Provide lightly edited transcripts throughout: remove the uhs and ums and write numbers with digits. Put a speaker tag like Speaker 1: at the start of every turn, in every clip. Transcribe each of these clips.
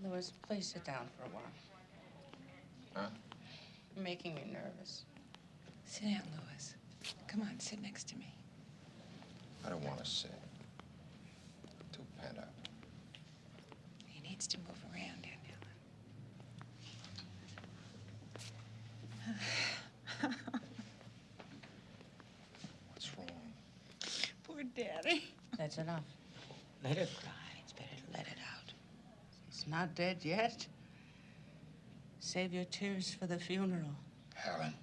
Speaker 1: Louis, please sit down for a while.
Speaker 2: Huh?
Speaker 1: You're making me nervous.
Speaker 3: Sit down, Louis. Come on, sit next to me.
Speaker 2: I don't want to sit. I'm too pent up.
Speaker 3: He needs to move around, Aunt Helen.
Speaker 2: What's wrong?
Speaker 3: Poor Daddy.
Speaker 1: That's enough. Let her cry. It's better to let it out. He's not dead yet. Save your tears for the funeral.
Speaker 2: Helen.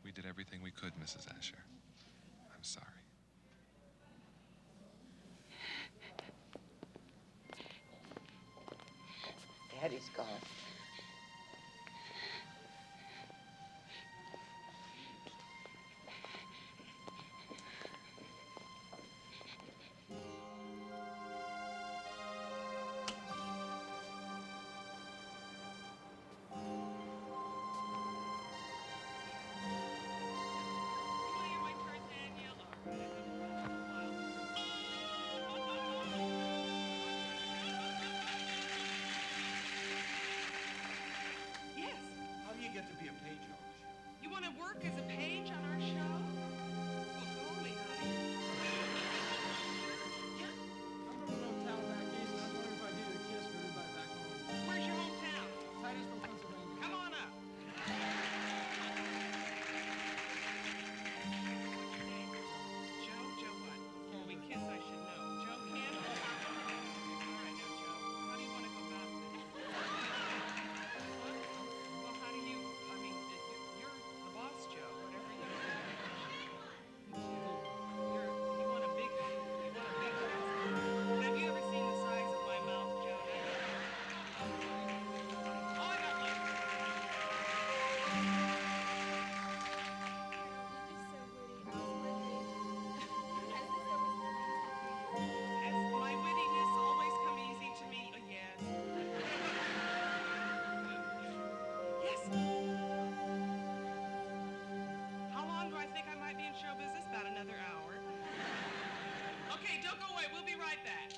Speaker 4: We did everything we could, Mrs. Asher. I'm sorry.
Speaker 1: Daddy's gone.
Speaker 5: As a page on our show? Well, call me, honey. Yeah?
Speaker 6: I'm from a little town back east. I was wondering if I needed a kiss for everybody back home.
Speaker 5: Where's your hometown?
Speaker 6: Titusville, Pennsylvania.
Speaker 5: Come on up. What's your name? Joe? Joe what? Before we kiss, I should know. Joe Campbell? All right, now, Joe. How do you want to go about this? What? Well, how do you, I mean, you're the boss, Joe, whatever you do. You want a big house. Have you ever seen the size of my mouth, Joe? Oh, I got one. Has my wittiness always come easy to me? Yes. Yes. How long do I think I might be in show business? About another hour. Okay, don't go away. We'll be right back.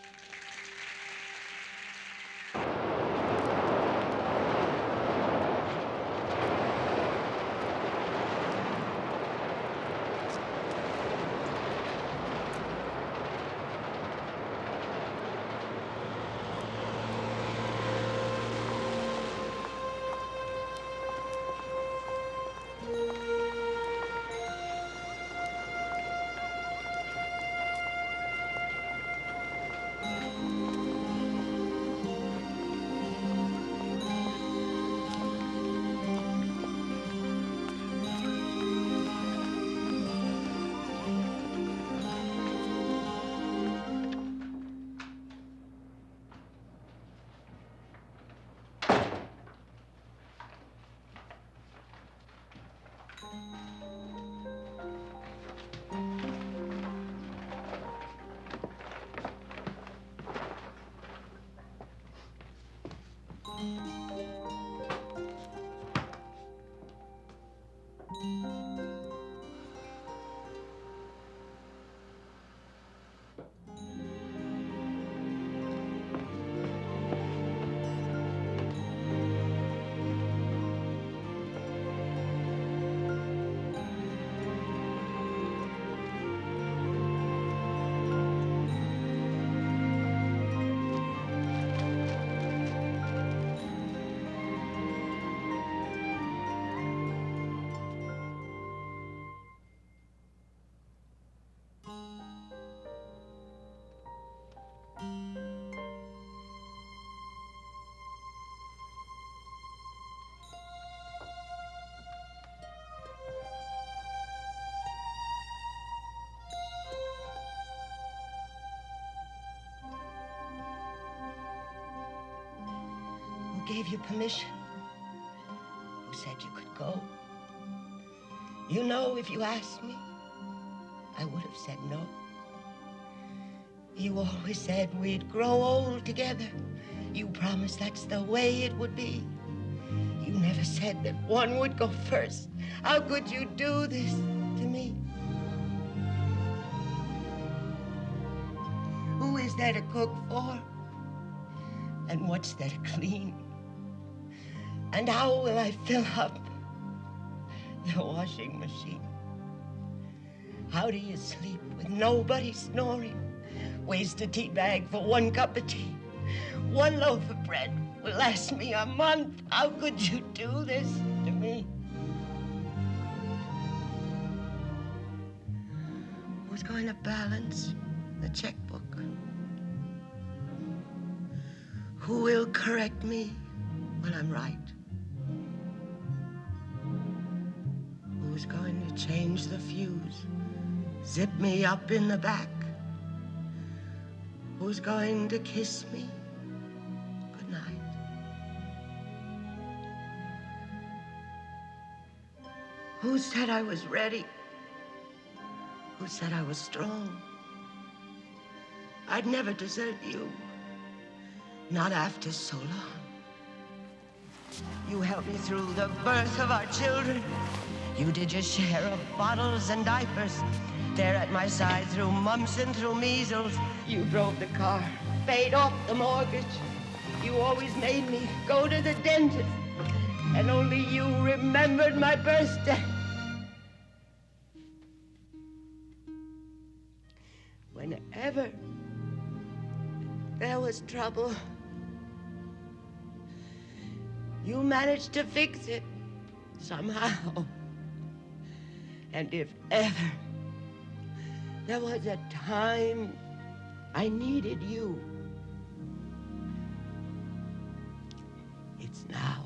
Speaker 7: Who gave you permission? Who said you could go? You know, if you asked me, I would have said no. You always said we'd grow old together. You promised that's the way it would be. You never said that one would go first. How could you do this to me? Who is there to cook for? And what's there to clean? And how will I fill up the washing machine? How do you sleep with nobody snoring? Waste a tea bag for one cup of tea. One loaf of bread will last me a month. How could you do this to me? Who's going to balance the checkbook? Who will correct me when I'm right? Who's going to change the fuse? Zip me up in the back? Who's going to kiss me goodnight? Who said I was ready? Who said I was strong? I'd never desert you. Not after so long. You helped me through the birth of our children. You did your share of bottles and diapers. There at my side through mumps and through measles. You drove the car, paid off the mortgage. You always made me go to the dentist. And only you remembered my birthday. Whenever there was trouble, you managed to fix it somehow. And if ever there was a time I needed you, it's now.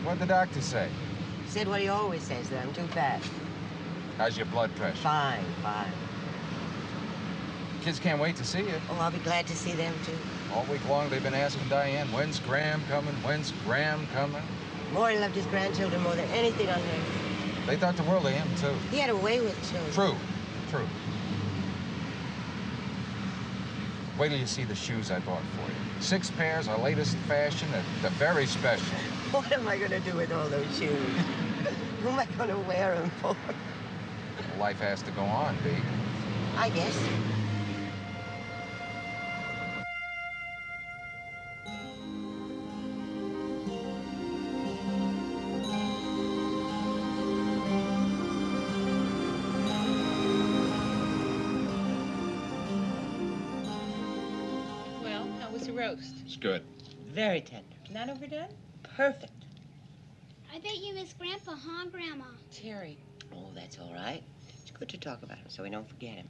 Speaker 2: What'd the doctor say?
Speaker 7: Said what he always says, that I'm too fast.
Speaker 2: How's your blood pressure?
Speaker 7: Fine, fine.
Speaker 2: Kids can't wait to see you.
Speaker 7: Oh, I'll be glad to see them, too.
Speaker 2: All week long they've been asking Diane, when's Graham coming? When's Graham coming?
Speaker 7: Maury loved his grandchildren more than anything on earth.
Speaker 2: They thought the world of him, too.
Speaker 7: He had a way with children.
Speaker 2: True, true. Wait till you see the shoes I bought for you. 6 pairs, our latest fashion, they're very special.
Speaker 7: What am I going to do with all those shoes? Who am I going to wear them for?
Speaker 2: Life has to go on, B.
Speaker 7: I guess.
Speaker 3: Well, how was the roast?
Speaker 2: It's good.
Speaker 7: Very tender.
Speaker 3: Not overdone?
Speaker 7: Perfect.
Speaker 8: I bet you miss Grandpa, huh, Grandma?
Speaker 3: Terry.
Speaker 7: Oh, that's all right. It's good to talk about him so we don't forget him.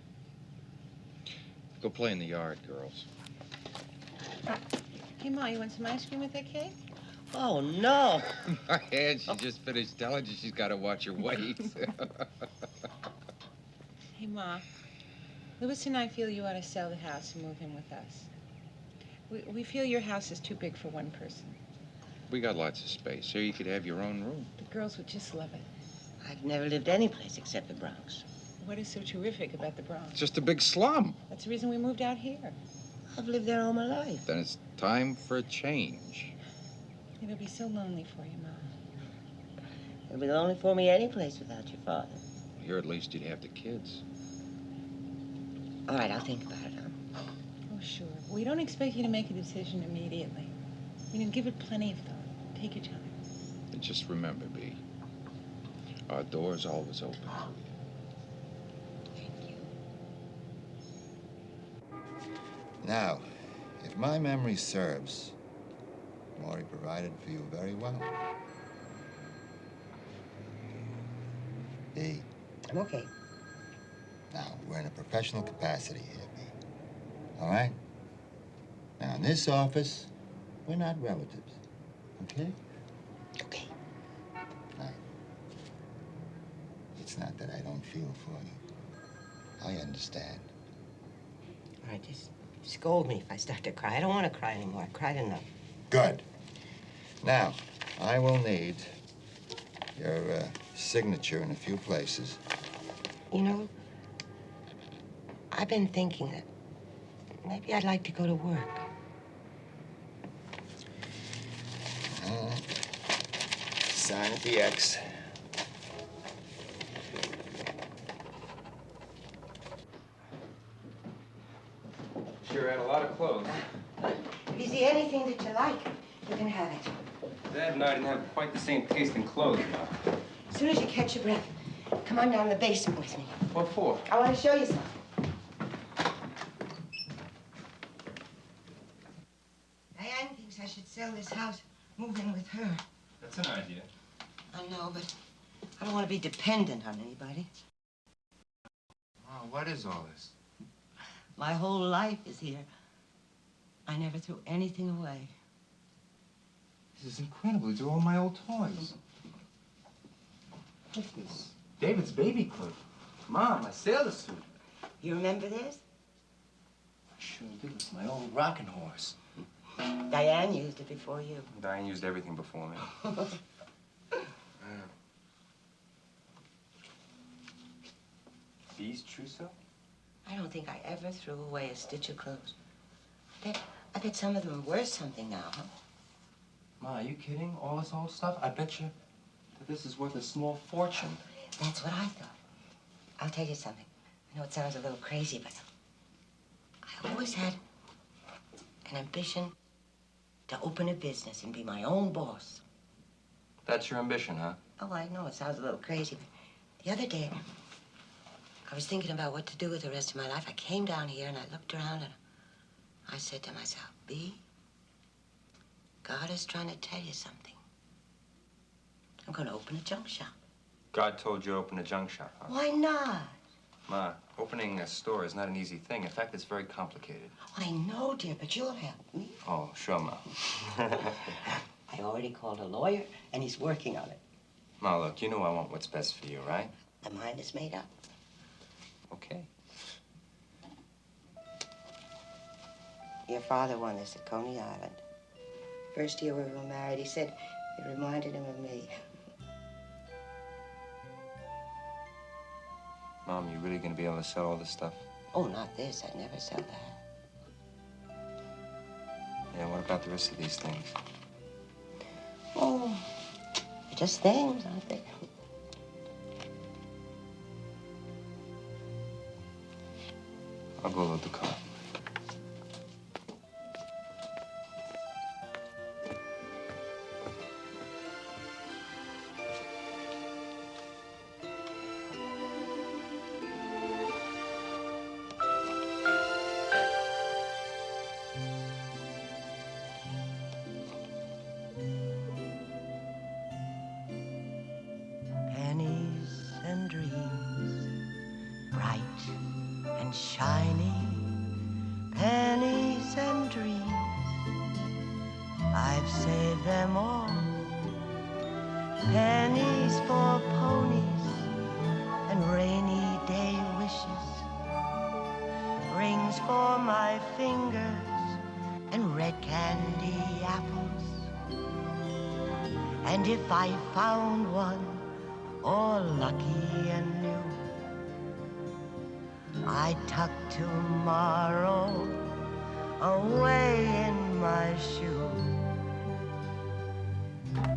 Speaker 2: Go play in the yard, girls.
Speaker 3: Hey, Ma, you want some ice cream with that cake?
Speaker 7: Oh, no.
Speaker 2: My aunt, she just finished telling you she's got to watch her weight.
Speaker 3: Hey, Ma, Louis and I feel you ought to sell the house and move in with us. We feel your house is too big for one person.
Speaker 2: We got lots of space. Here you could have your own room.
Speaker 3: The girls would just love it.
Speaker 7: I've never lived any place except the Bronx.
Speaker 3: What is so terrific about the Bronx?
Speaker 2: It's just a big slum.
Speaker 3: That's the reason we moved out here.
Speaker 7: I've lived there all my life.
Speaker 2: Then it's time for a change.
Speaker 3: It'll be so lonely for you, Ma.
Speaker 7: It'll be lonely for me any place without your father.
Speaker 2: Here at least you'd have the kids.
Speaker 7: All right, I'll think about it, huh?
Speaker 3: Oh, sure. We don't expect you to make a decision immediately. Give it plenty of thought. Take your time.
Speaker 2: And just remember, B, our door's always open to you.
Speaker 3: Thank you.
Speaker 9: Now, if my memory serves, Maury provided for you very well. B.
Speaker 7: I'm okay.
Speaker 9: Now, we're in a professional capacity here, B. All right? Now, in this office, we're not relatives, okay?
Speaker 7: Okay.
Speaker 9: Now, It's not that I don't feel for you. I understand.
Speaker 7: All right, just scold me if I start to cry. I don't want to cry anymore. I cried enough.
Speaker 9: Good. Now, I will need your signature in a few places.
Speaker 7: You know, I've been thinking that maybe I'd like to go to work.
Speaker 9: All right. Sign at the X.
Speaker 10: Sure had a lot of clothes.
Speaker 7: If you see anything that you like, you can have it.
Speaker 10: Dad and I didn't have quite the same taste in clothes, Ma.
Speaker 7: As soon as you catch your breath, come on down to the basement with me.
Speaker 10: What for?
Speaker 7: I want to show you something. Diane thinks I should sell this house, move in with her.
Speaker 10: That's an idea.
Speaker 7: I know, but I don't want to be dependent on anybody.
Speaker 10: Oh, what is all this?
Speaker 7: My whole life is here. I never threw anything away.
Speaker 10: This is incredible. These are all my old toys. Look at this. David's baby clothes. Mom, my sailor suit.
Speaker 7: You remember this?
Speaker 10: I sure do. It's my old rocking horse.
Speaker 7: Diane used it before you.
Speaker 10: Diane used everything before me. These trousseau?
Speaker 7: I don't think I ever threw away a stitch of clothes. I bet some of them are worth something now, huh?
Speaker 10: Ma, are you kidding? All this old stuff? I bet you that this is worth a small fortune.
Speaker 7: That's what I thought. I'll tell you something. I know it sounds a little crazy, but I always had an ambition to open a business and be my own boss.
Speaker 10: That's your ambition, huh?
Speaker 7: Oh, I know it sounds a little crazy, but the other day, I was thinking about what to do with the rest of my life. I came down here and I looked around and I said to myself, B, God is trying to tell you something. I'm going to open a junk shop.
Speaker 10: God told you to open a junk shop, huh?
Speaker 7: Why not?
Speaker 10: Ma, opening a store is not an easy thing. In fact, it's very complicated.
Speaker 7: I know, dear, but you'll help me.
Speaker 10: Oh, sure, Ma.
Speaker 7: I already called a lawyer, and he's working on it.
Speaker 10: Ma, look, you know I want what's best for you, right?
Speaker 7: The mind is made up.
Speaker 10: Okay.
Speaker 7: Your father won this at Coney Island. First year we were married, he said it reminded him of me.
Speaker 10: Mom, you really gonna be able to sell all this stuff?
Speaker 7: Oh, not this. I'd never sell that.
Speaker 10: Yeah, what about the rest of these things?
Speaker 7: Oh, they're just things, aren't they?
Speaker 10: I'll go load the car.
Speaker 7: Pennies and dreams, bright and shiny. Pennies and dreams, I've saved them all. Pennies for ponies and rainy day wishes. Rings for my fingers and red candy apples. And if I found one, all lucky and new, I'd tuck tomorrow away in my shoe.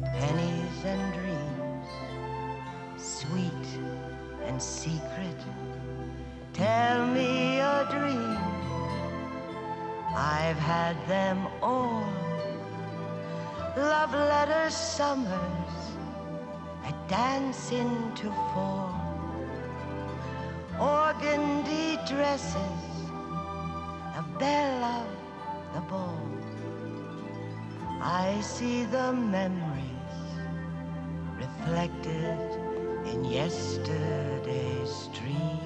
Speaker 7: Pennies and dreams, sweet and secret. Tell me a dream. I've had them all. Love letters, summers, a dance into fall. Organdy dresses, a belle of the ball. I see the memories reflected in yesterday's dreams.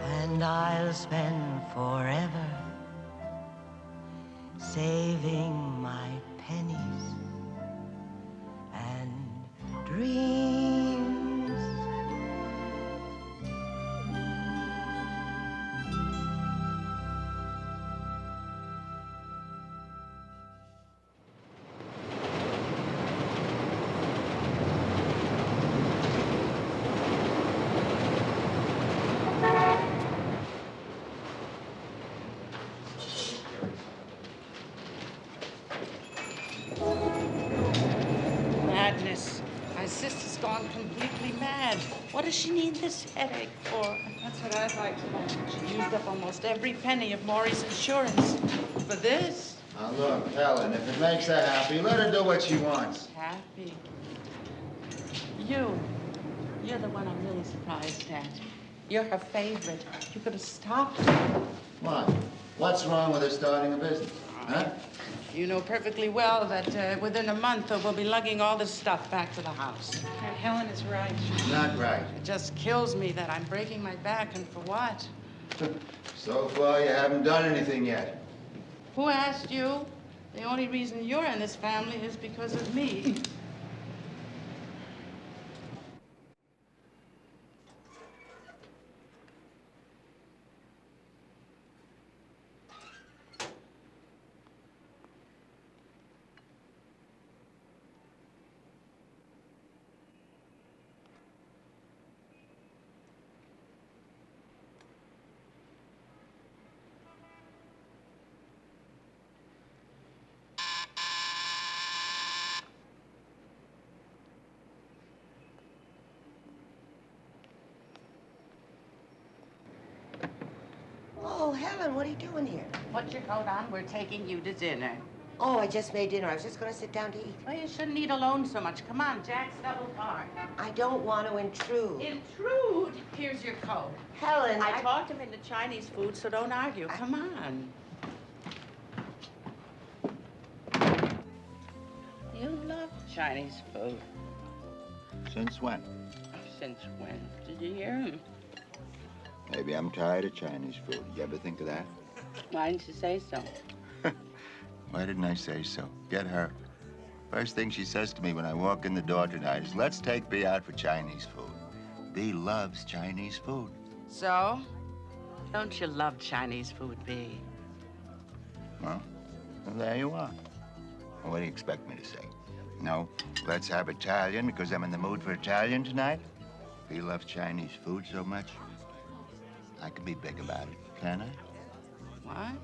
Speaker 7: And I'll spend forever saving my pennies
Speaker 1: madness. My sister's gone completely mad. What does she need this headache for?
Speaker 3: That's what I'd like to know.
Speaker 1: She used up almost every penny of Maury's insurance for this.
Speaker 9: Now look, Helen, if it makes her happy, let her do what she wants.
Speaker 1: Happy. You're the one I'm really surprised at. You're her favorite. You could have stopped her.
Speaker 9: What? What's wrong with her starting a business? Huh?
Speaker 1: You know perfectly well that within a month we'll be lugging all this stuff back to the house.
Speaker 3: And Helen is right.
Speaker 9: Not right.
Speaker 1: It just kills me that I'm breaking my back, and for what?
Speaker 9: So far, you haven't done anything yet.
Speaker 1: Who asked you? The only reason you're in this family is because of me.
Speaker 7: Oh, Helen, what are you doing here?
Speaker 1: Put your coat on. We're taking you to dinner.
Speaker 7: Oh, I just made dinner. I was just going to sit down to eat.
Speaker 1: Well, you shouldn't eat alone so much. Come on, Jack's double parked.
Speaker 7: I don't want to intrude.
Speaker 1: Intrude? Here's your coat.
Speaker 7: Helen,
Speaker 1: I talked him into Chinese food, so don't argue. Come on. You love Chinese food.
Speaker 9: Since when?
Speaker 1: Since when? Did you hear him?
Speaker 9: Maybe I'm tired of Chinese food. You ever think of that?
Speaker 1: Why didn't you say so?
Speaker 9: Why didn't I say so? Get her. First thing she says to me when I walk in the door tonight is, let's take Bea out for Chinese food. Bea loves Chinese food.
Speaker 1: So? Don't you love Chinese food, Bea?
Speaker 9: Well, there you are. Well, what do you expect me to say? No, let's have Italian because I'm in the mood for Italian tonight? Bea loves Chinese food so much. I can be big about it, can't I?
Speaker 1: What?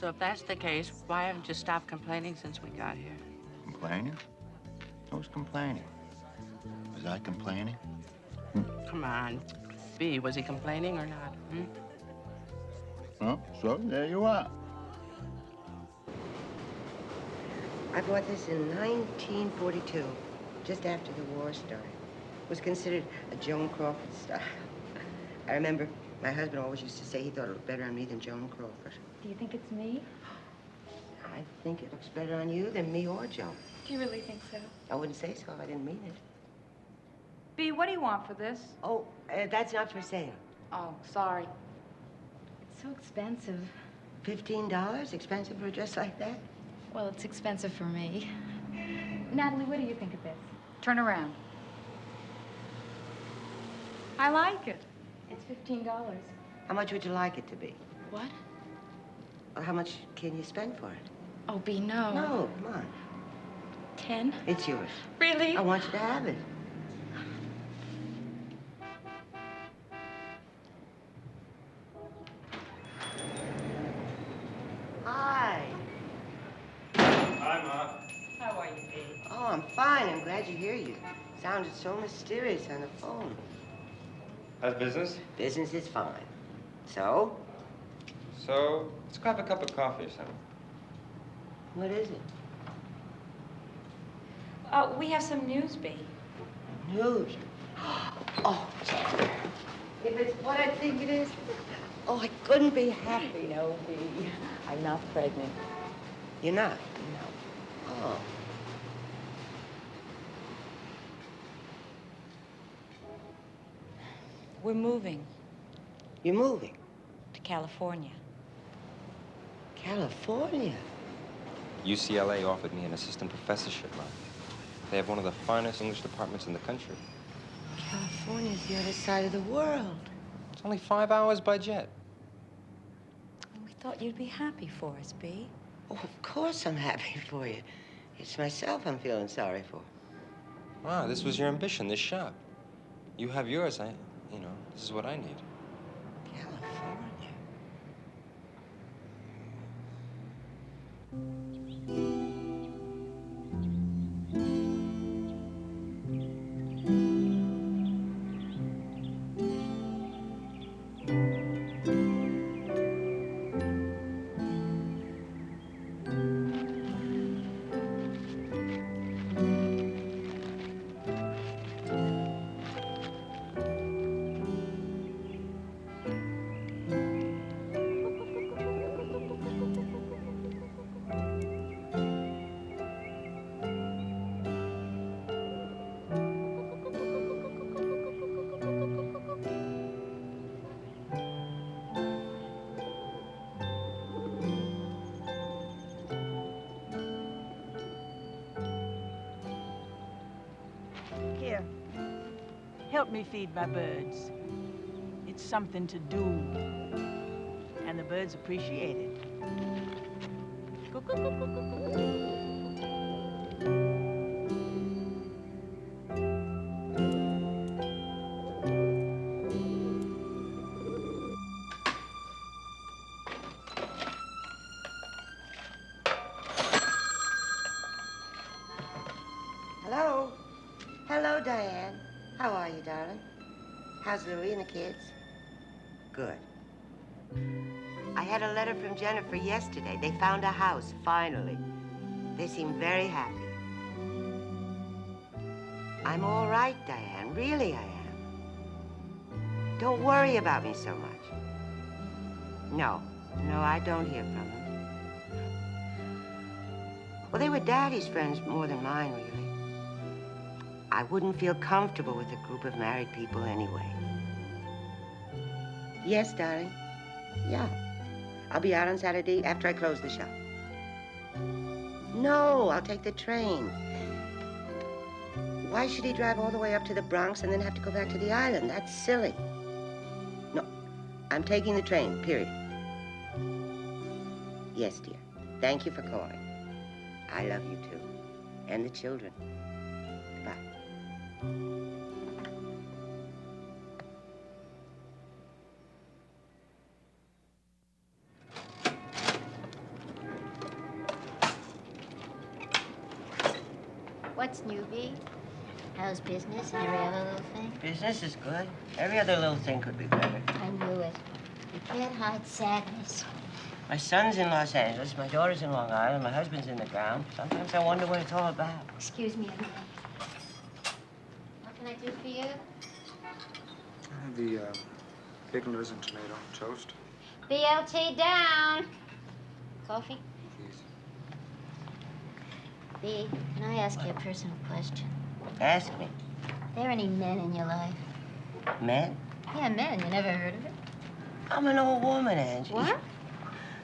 Speaker 1: So if that's the case, why haven't you stopped complaining since we got here?
Speaker 9: Complaining? Who's complaining? Was I complaining?
Speaker 1: Come on. Bea, was he complaining or not?
Speaker 9: Oh, so there you are.
Speaker 7: I bought this in 1942, just after the war started. It was considered a Joan Crawford style. I remember my husband always used to say he thought it looked better on me than Joan Crawford.
Speaker 11: Do you think it's me?
Speaker 7: I think it looks better on you than me or Joan.
Speaker 11: Do you really think so?
Speaker 7: I wouldn't say so if I didn't mean it.
Speaker 11: Bea, what do you want for this?
Speaker 7: Oh, that's not for sale.
Speaker 11: Oh, sorry. It's so expensive.
Speaker 7: $15? Expensive for a dress like that?
Speaker 11: Well, it's expensive for me. Natalie, what do you think of this? Turn around. I like it. It's $15.
Speaker 7: How much would you like it to be?
Speaker 11: What?
Speaker 7: Well, how much can you spend for it?
Speaker 11: Oh, Bea, no.
Speaker 7: No, come on.
Speaker 11: 10?
Speaker 7: It's yours.
Speaker 11: Really?
Speaker 7: I want you to have it. Hi.
Speaker 6: Hi, Ma.
Speaker 11: How are you, Bea?
Speaker 7: Oh, I'm fine. I'm glad to hear you. Sounded so mysterious on the phone.
Speaker 10: How's business?
Speaker 7: Business is fine. So?
Speaker 10: So, let's grab a cup of coffee or something.
Speaker 7: What is it?
Speaker 11: We have some news, Bea.
Speaker 7: News. Oh, if it's what I think it is, oh, I couldn't be happy.
Speaker 11: No, Bea. I'm not pregnant.
Speaker 7: You're not? No. Oh.
Speaker 11: We're moving
Speaker 7: You're moving?
Speaker 11: to California.
Speaker 7: California?
Speaker 10: UCLA offered me an assistant professorship, Ma. They have one of the finest English departments in the country.
Speaker 7: California's the other side of the world.
Speaker 10: It's only 5 hours by jet.
Speaker 11: We thought you'd be happy for us, Bea.
Speaker 7: Oh, of course I'm happy for you. It's myself I'm feeling sorry for.
Speaker 10: Ah, this was your ambition, this shop. You have yours, this is what I need.
Speaker 7: California.
Speaker 12: help me feed my birds. It's something to do, and the birds appreciate it.
Speaker 7: Hello? Hello, Diane. How are you, darling? How's Louie and the kids? Good. I had a letter from Jennifer yesterday. They found a house, finally. They seem very happy. I'm all right, Diane. Really, I am. Don't worry about me so much. No, I don't hear from them. Well, they were Daddy's friends more than mine, really. I wouldn't feel comfortable with a group of married people anyway. Yes, darling. Yeah. I'll be out on Saturday after I close the shop. No, I'll take the train. Why should he drive all the way up to the Bronx and then have to go back to the island? That's silly. No, I'm taking the train, period. Yes, dear. Thank you for calling. I love you, too. And the children. Goodbye.
Speaker 13: What's new, B? How's business and every other little thing?
Speaker 7: Business is good. Every other little thing could be better.
Speaker 13: I knew it. You can't hide sadness.
Speaker 7: My son's in Los Angeles, my daughter's in Long Island, my husband's in the ground. Sometimes I wonder what it's all about.
Speaker 13: Excuse me a minute. What can I do for you?
Speaker 14: I have the bacon, lettuce, and tomato toast.
Speaker 13: BLT down. Coffee?
Speaker 14: Please.
Speaker 13: B, can I ask you a personal question?
Speaker 7: Ask me.
Speaker 13: Are there any men in your life?
Speaker 7: Men?
Speaker 13: Yeah, men. You never heard of it?
Speaker 7: I'm an old woman, Angie.
Speaker 13: What?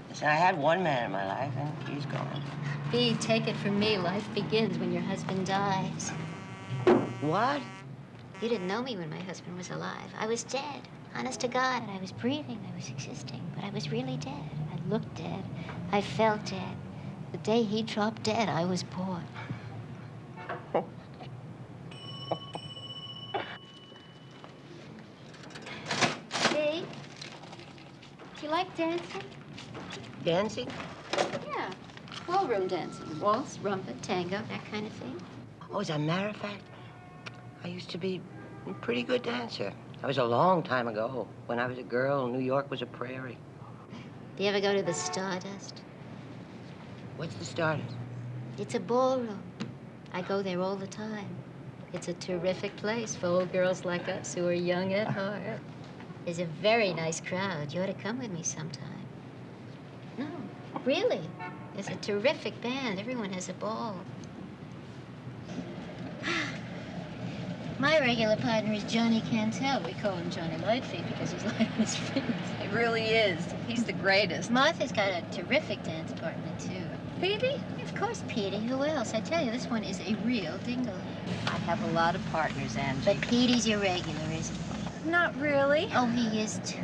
Speaker 7: Listen, I had one man in my life, and he's gone.
Speaker 13: B, take it from me. Life begins when your husband dies.
Speaker 7: What?
Speaker 13: You didn't know me when my husband was alive. I was dead. Honest to God, I was breathing, I was existing, but I was really dead. I looked dead. I felt dead. The day he dropped dead, I was born. Hey, do you like dancing?
Speaker 7: Dancing?
Speaker 13: Yeah, ballroom dancing. Waltz, rumba, tango, that kind of thing.
Speaker 7: Oh, as a matter of fact, I used to be a pretty good dancer. That was a long time ago. When I was a girl, New York was a prairie.
Speaker 13: Do you ever go to the Stardust?
Speaker 7: What's the Stardust?
Speaker 13: It's a ballroom. I go there all the time. It's a terrific place for old girls like us who are young at heart. There's a very nice crowd. You ought to come with me sometime. No, really. There's a terrific band. Everyone has a ball. My regular partner is Johnny Cantel. We call him Johnny Lightfeet because he's light on his feet.
Speaker 11: It really is. He's the greatest.
Speaker 13: Martha's got a terrific dance partner, too.
Speaker 11: Petey?
Speaker 13: Of course, Petey. Who else? I tell you, this one is a real dingle.
Speaker 11: I have a lot of partners, Angie.
Speaker 13: But Petey's your regular, isn't he?
Speaker 11: Not really.
Speaker 13: Oh, he is, too.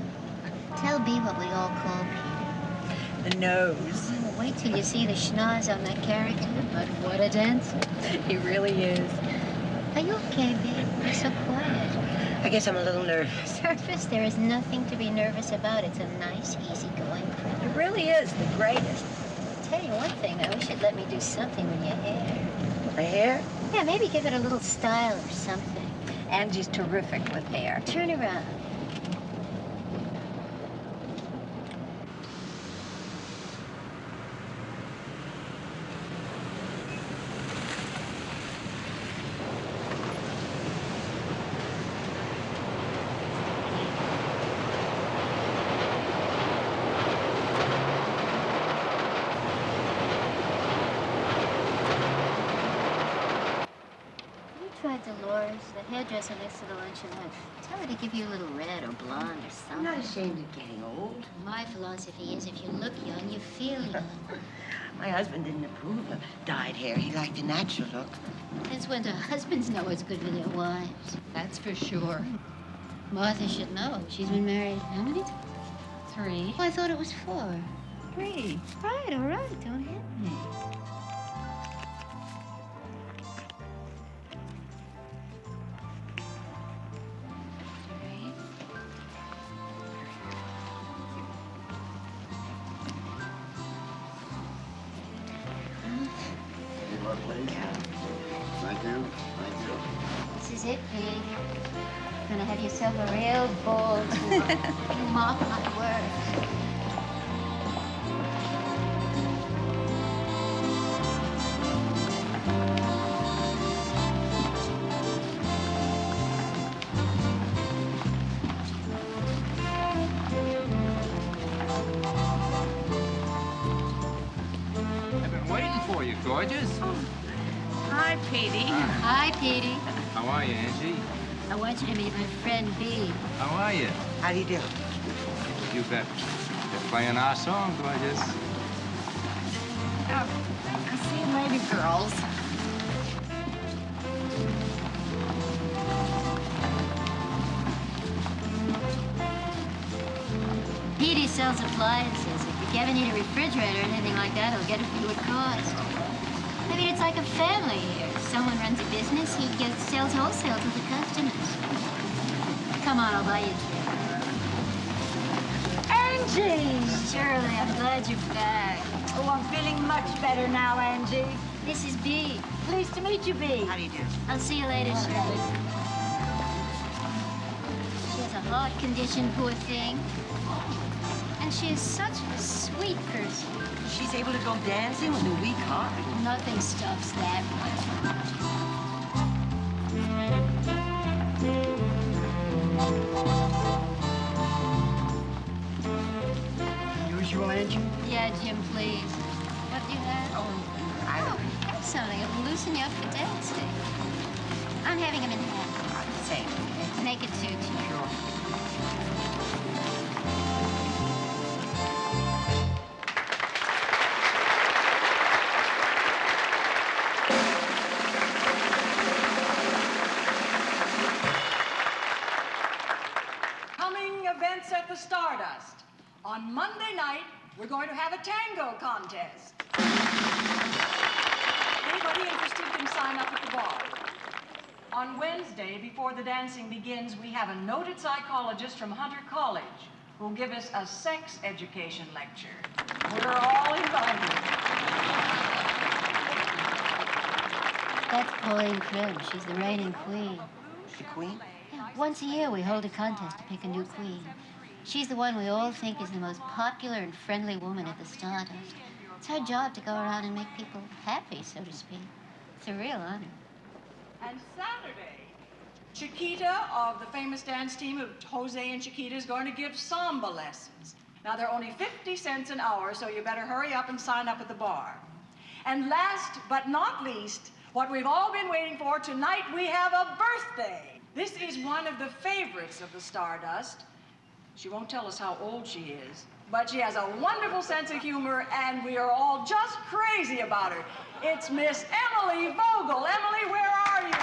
Speaker 13: Tell B what we all call Petey.
Speaker 11: The nose.
Speaker 13: Oh, wait till you see the schnoz on that character.
Speaker 11: But what a dancer. He really is.
Speaker 13: Are you okay, babe? You're so quiet.
Speaker 7: I guess I'm a little nervous.
Speaker 13: Nervous? There is nothing to be nervous about. It's a nice, easygoing crowd.
Speaker 11: It really is the greatest.
Speaker 13: I'll tell you one thing. I wish you'd let me do something with your hair.
Speaker 7: My hair?
Speaker 13: Yeah, maybe give it a little style or something.
Speaker 11: Angie's terrific with hair.
Speaker 13: Turn around. Dolores, the hairdresser next to the luncheonette. Tell her to give you a little red or blonde or something.
Speaker 7: I'm not ashamed of getting old.
Speaker 13: My philosophy is if you look young, you feel young.
Speaker 7: My husband didn't approve of dyed hair. He liked the natural look.
Speaker 13: Since when do husbands know what's good for their wives?
Speaker 3: That's for sure.
Speaker 13: Martha should know. She's been married how many?
Speaker 3: 3.
Speaker 13: Oh, I thought it was 4.
Speaker 3: 3.
Speaker 13: Right, all right. Don't hit me.
Speaker 9: Thank you. Thank you.
Speaker 13: This is it, Pig. You're gonna have yourself a real ball tour. You mark my words.
Speaker 15: I've been waiting for you, gorgeous.
Speaker 12: Hi, Petey.
Speaker 13: Hi, Petey.
Speaker 15: How are you, Angie?
Speaker 13: I want you to meet my friend B.
Speaker 15: How are you?
Speaker 7: How do you do?
Speaker 15: You bet. They're playing our song, gorgeous.
Speaker 11: I'll see you later, girls.
Speaker 13: Petey sells appliances. If you ever need a refrigerator or anything like that, he'll get it for you at cost. I mean, it's like a family here. Someone runs a business, he sells wholesale to the customers. Come on, I'll buy you a
Speaker 11: Angie!
Speaker 13: Shirley, I'm glad you're back.
Speaker 11: Oh, I'm feeling much better now, Angie.
Speaker 13: This is B.
Speaker 11: Pleased to meet you, B.
Speaker 7: How do you do?
Speaker 13: I'll see you later, Shirley. She has a heart condition, poor thing. And she is such a sweet person.
Speaker 7: She's able to go dancing with a weak heart.
Speaker 13: Nothing stops that one.
Speaker 7: Usual, Angie?
Speaker 13: Yeah, Jim, please. What do you have? Oh, have something. It'll loosen you up for dancing. I'm having a Manhattan.
Speaker 7: Same.
Speaker 13: Make it 2, Jim.
Speaker 7: Sure.
Speaker 16: Coming events at the Stardust. On Monday night, we're going to have a tango contest. Anybody interested can sign up at the bar. On Wednesday, before the dancing begins, we have a noted psychologist from Hunter College who'll give us a sex education lecture. We're all invited.
Speaker 13: That's Pauline Prim. She's the reigning queen.
Speaker 7: The queen?
Speaker 13: Yeah, once a year we hold a contest to pick a new queen. She's the one we all think is the most popular and friendly woman at the Stardust. It's her job to go around and make people happy, so to speak. It's a real honor.
Speaker 16: And Saturday, Chiquita of the famous dance team of Jose and Chiquita is going to give samba lessons. Now, they're only 50 cents an hour, so you better hurry up and sign up at the bar. And last but not least, what we've all been waiting for, tonight we have a birthday. This is one of the favorites of the Stardust. She won't tell us how old she is, but she has a wonderful sense of humor, and we are all just crazy about her. It's Miss Emily Vogel. Emily, where are you?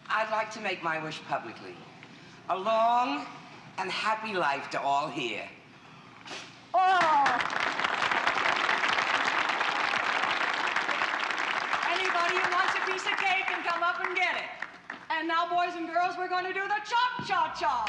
Speaker 17: I'd like to make my wish publicly. A long and happy life to all here.
Speaker 16: Oh! Anybody who wants a piece of cake can come up and get it. And now, boys and girls, we're going to do the cha-cha-cha.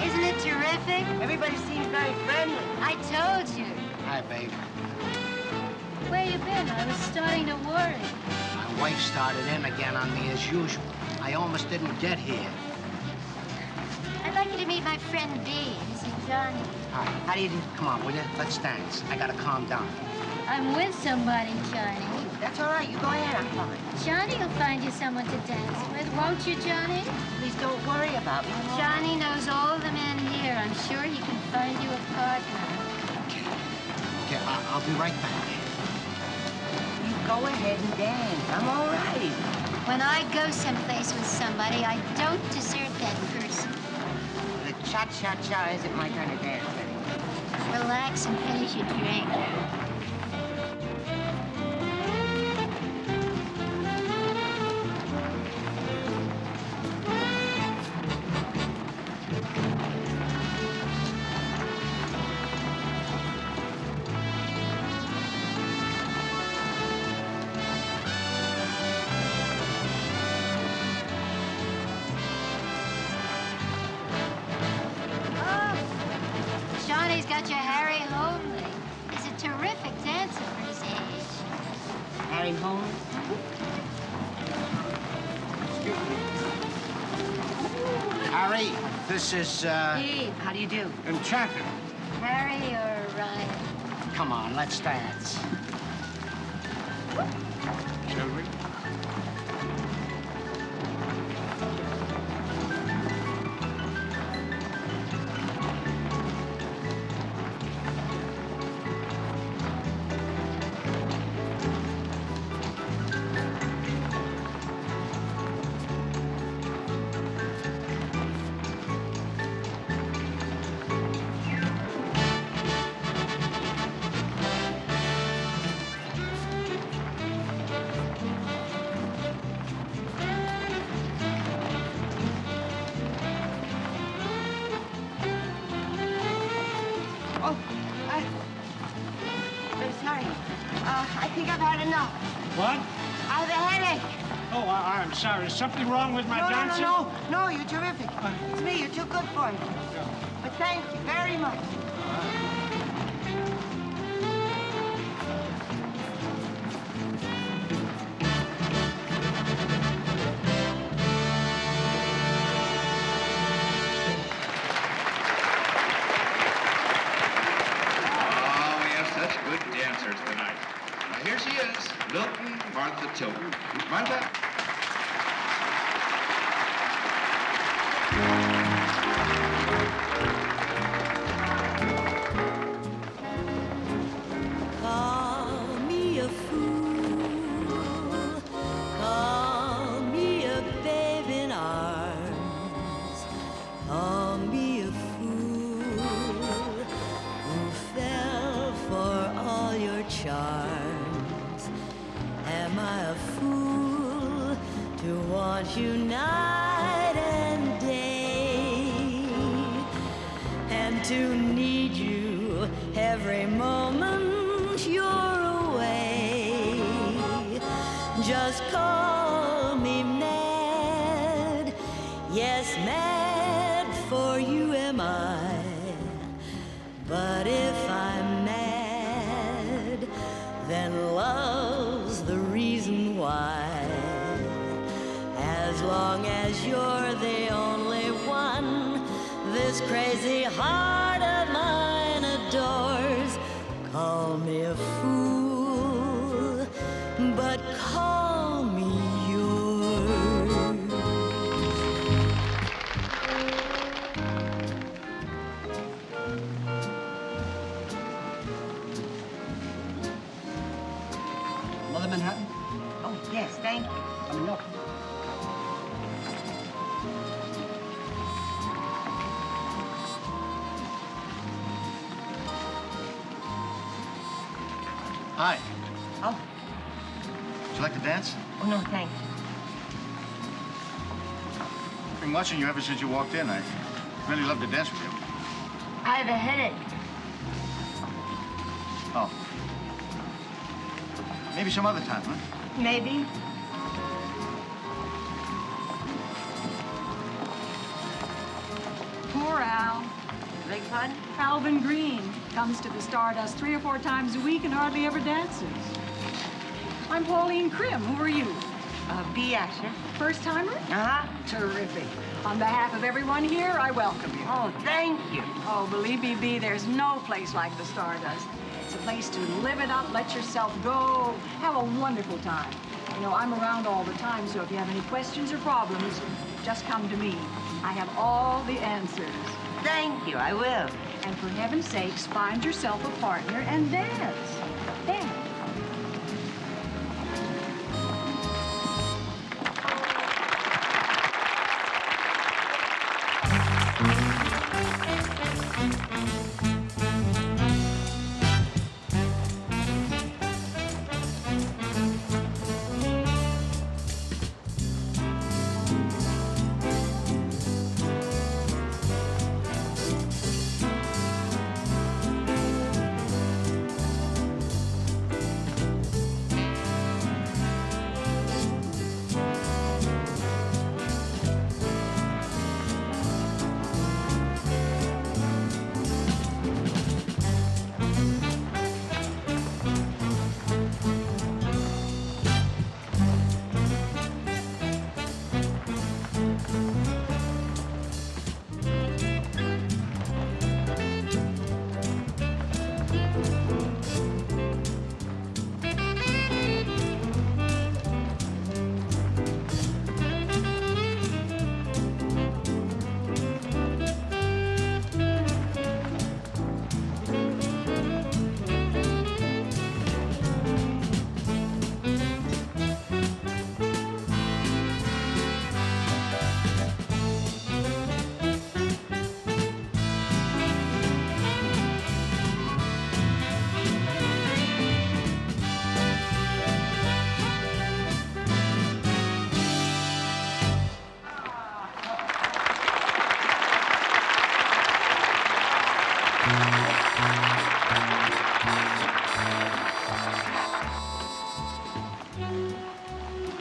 Speaker 13: Isn't it terrific?
Speaker 7: Everybody seems very friendly.
Speaker 13: I told you.
Speaker 18: Hi, babe.
Speaker 13: Where you been? I was starting to worry.
Speaker 18: My wife started in again on me as usual. I almost didn't get here.
Speaker 13: I'd like you to meet my friend B. He's Johnny.
Speaker 18: Hi. How do you do? Come on, will you? Let's dance. I gotta calm down.
Speaker 13: I'm with somebody, Johnny.
Speaker 7: That's all right. You go ahead. I'm fine.
Speaker 13: Johnny will find you someone to dance with, won't you, Johnny?
Speaker 7: Please don't worry about me.
Speaker 13: Johnny knows all the men here. I'm sure he can find you a partner.
Speaker 18: Okay, I'll be right back.
Speaker 7: You go ahead and dance. I'm all right.
Speaker 13: When I go someplace with somebody, I don't desert that person.
Speaker 7: The cha-cha-cha isn't my kind of dance.
Speaker 13: Relax and finish your drink. Johnny's got your Harry Homeley. He's a terrific dancer for his age.
Speaker 7: Harry Holmes?
Speaker 18: Harry, this is,
Speaker 7: Steve, how do you do?
Speaker 18: Enchanted.
Speaker 13: Harry or Ryan?
Speaker 18: Come on, let's dance. Shall we?
Speaker 7: I think I've had enough.
Speaker 6: What?
Speaker 7: I have a headache.
Speaker 6: Oh, I'm sorry. Is something wrong with my dancing?
Speaker 7: No, you're terrific. It's me. You're too good for me. But thank you very much.
Speaker 2: Here she is, Milton Martha Tilton. Martha.
Speaker 19: Call me a fool, call me a babe in arms, call me a fool who fell for all your charms. Am I a fool to want you night and day, and to need you every moment you're away? Just call me mad, yes, mad for you am I. But if I'm mad, then love's the reason why. As long as you're the only one this crazy heart of mine adores, call me a fool, but call me yours.
Speaker 18: Mother Manhattan?
Speaker 7: Oh, yes, thank you.
Speaker 18: Coming up.
Speaker 9: Hi.
Speaker 7: Oh.
Speaker 9: Would you like to dance?
Speaker 7: Oh, no, thanks.
Speaker 9: I've been watching you ever since you walked in. I really love to dance with you.
Speaker 7: I have a headache.
Speaker 9: Oh. Maybe some other time, huh?
Speaker 7: Maybe.
Speaker 16: Poor Al.
Speaker 7: Beg pardon?
Speaker 16: Alvin Green comes to the Stardust 3 or 4 times a week and hardly ever dances. I'm Pauline Krim. Who are you?
Speaker 7: B. Asher.
Speaker 12: First timer?
Speaker 7: Uh-huh.
Speaker 12: Terrific. On behalf of everyone here, I welcome you.
Speaker 7: Oh, thank you.
Speaker 12: Oh, believe me, B, there's no place like the Stardust. It's a place to live it up, let yourself go, have a wonderful time. You know, I'm around all the time, so if you have any questions or problems, just come to me. I have all the answers.
Speaker 7: Thank you, I will.
Speaker 12: And for heaven's sakes, find yourself a partner and dance. Dance.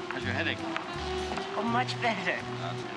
Speaker 15: How's your headache?
Speaker 7: Oh, much better.
Speaker 15: That's good.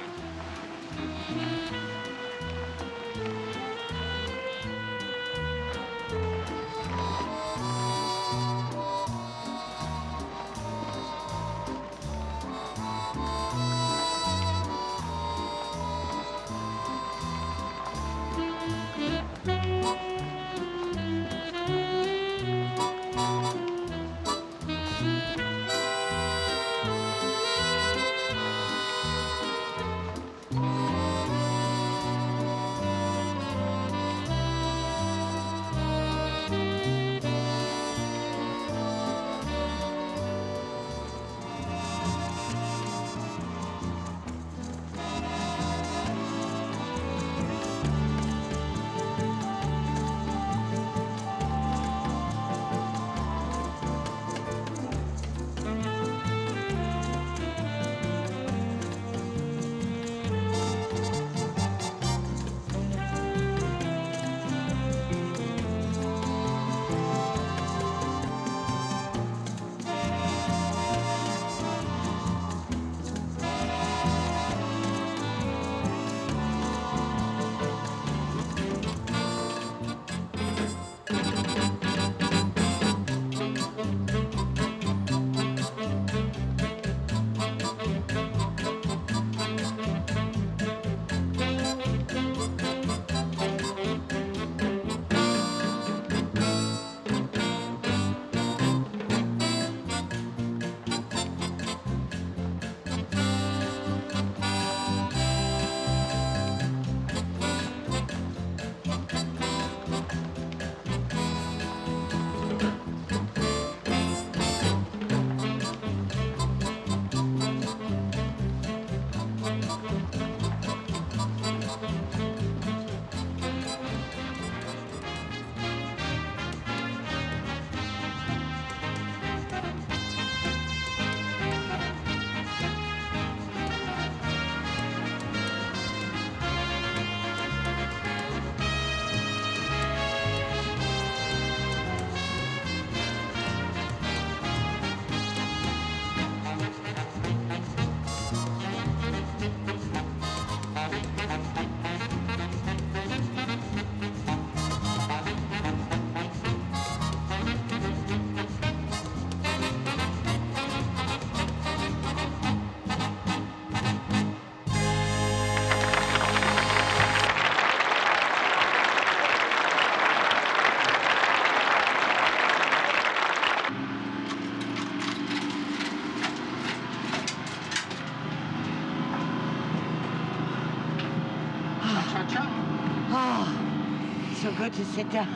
Speaker 7: like to sit down.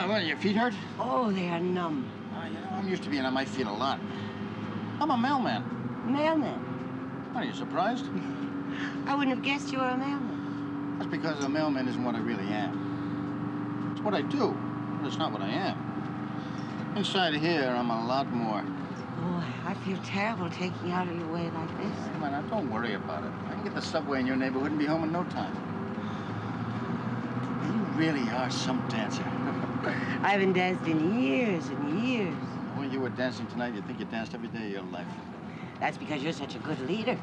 Speaker 20: What, your feet hurt?
Speaker 7: Oh, they are numb.
Speaker 20: You know, I'm used to being on my feet a lot. I'm a mailman.
Speaker 7: Mailman?
Speaker 20: Are you surprised?
Speaker 7: I wouldn't have guessed you were a mailman.
Speaker 20: That's because a mailman isn't what I really am. It's what I do, but it's not what I am. Inside of here, I'm a lot more.
Speaker 7: Oh, I feel terrible taking you out of your way like this.
Speaker 20: Come on, now, don't worry about it. I can get the subway in your neighborhood and be home in no time. You really are some dancer.
Speaker 7: I haven't danced in years and years.
Speaker 20: When you were dancing tonight, you'd think you danced every day of your life.
Speaker 7: That's because you're such a good leader.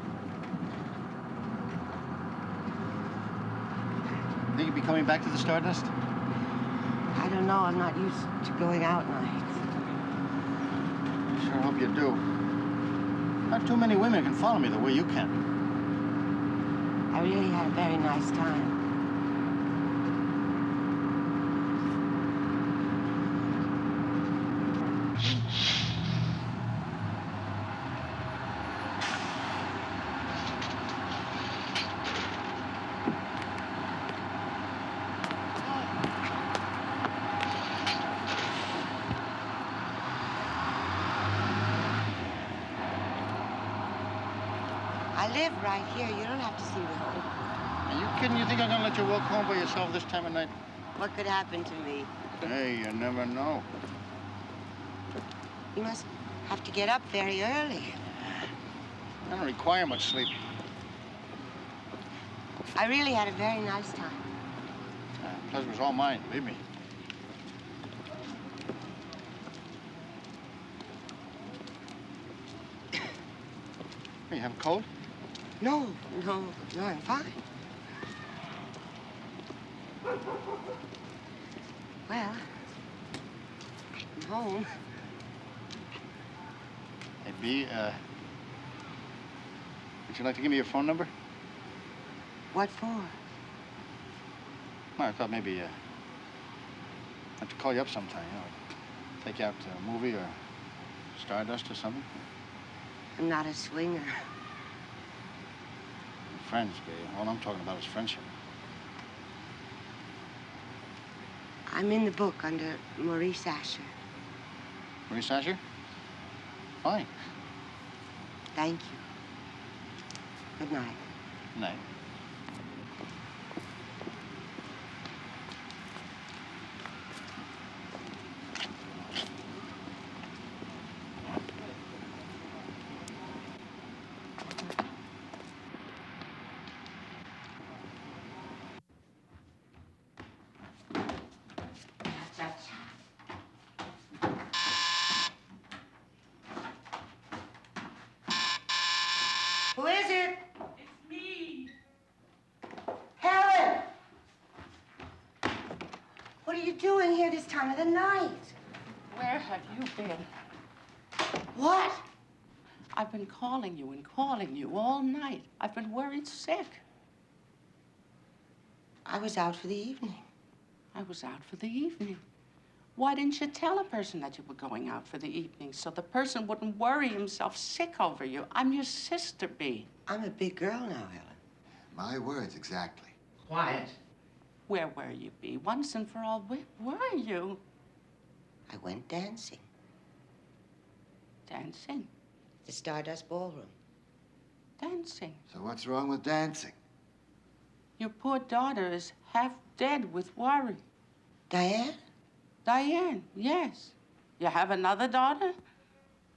Speaker 20: Think you'd be coming back to the Stardust?
Speaker 7: I don't know. I'm not used to going out nights.
Speaker 20: Sure hope you do. Not too many women can follow me the way you can.
Speaker 7: I really had a very nice time. I live right here. You don't have to see me home.
Speaker 20: Are you kidding? You think I'm gonna let you walk home by yourself this time of night?
Speaker 7: What could happen to me?
Speaker 20: Hey, you never know.
Speaker 7: You must have to get up very early.
Speaker 20: I don't require much sleep.
Speaker 7: I really had a very nice time.
Speaker 20: Pleasure was all mine, believe me. You have a cold?
Speaker 7: No, I'm fine. Well, I'm home.
Speaker 20: Hey, B, would you like to give me your phone number?
Speaker 7: What for?
Speaker 20: Well, I thought maybe, I'd to call you up sometime, you know, take you out to a movie or Stardust or something.
Speaker 7: I'm not a swinger.
Speaker 20: Friends, B. All I'm talking about is friendship.
Speaker 7: I'm in the book under Maurice Asher.
Speaker 20: Maurice Asher? Fine.
Speaker 7: Thank you. Good night.
Speaker 20: Good night.
Speaker 7: Who is it?
Speaker 5: It's me.
Speaker 7: Helen! What are you doing here this time of the night?
Speaker 5: Where have you been?
Speaker 7: What?
Speaker 5: I've been calling you and calling you all night. I've been worried sick.
Speaker 7: I was out for the evening.
Speaker 5: I was out for the evening. Why didn't you tell a person that you were going out for the evening so the person wouldn't worry himself sick over you? I'm your sister, B.
Speaker 7: I'm a big girl now, Helen.
Speaker 9: My words, exactly.
Speaker 5: Quiet. Where were you, B? Once and for all, where were you?
Speaker 7: I went dancing.
Speaker 5: Dancing?
Speaker 7: The Stardust Ballroom.
Speaker 5: Dancing?
Speaker 9: So what's wrong with dancing?
Speaker 5: Your poor daughter is half dead with worry.
Speaker 7: Diane?
Speaker 5: Diane, yes. You have another daughter?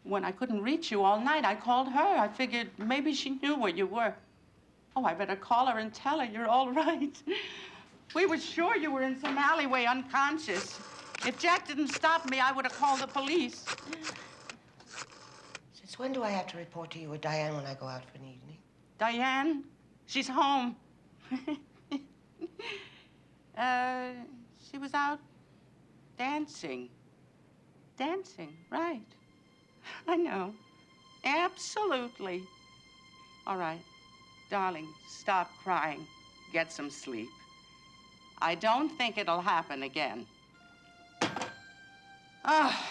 Speaker 5: When I couldn't reach you all night, I called her. I figured maybe she knew where you were. Oh, I better call her and tell her you're all right. We were sure you were in some alleyway unconscious. If Jack didn't stop me, I would have called the police.
Speaker 7: Since when do I have to report to you with Diane when I go out for an evening?
Speaker 5: Diane, she's home. She was out dancing. Dancing, right. I know. Absolutely. All right. Darling, stop crying. Get some sleep. I don't think it'll happen again. Ah.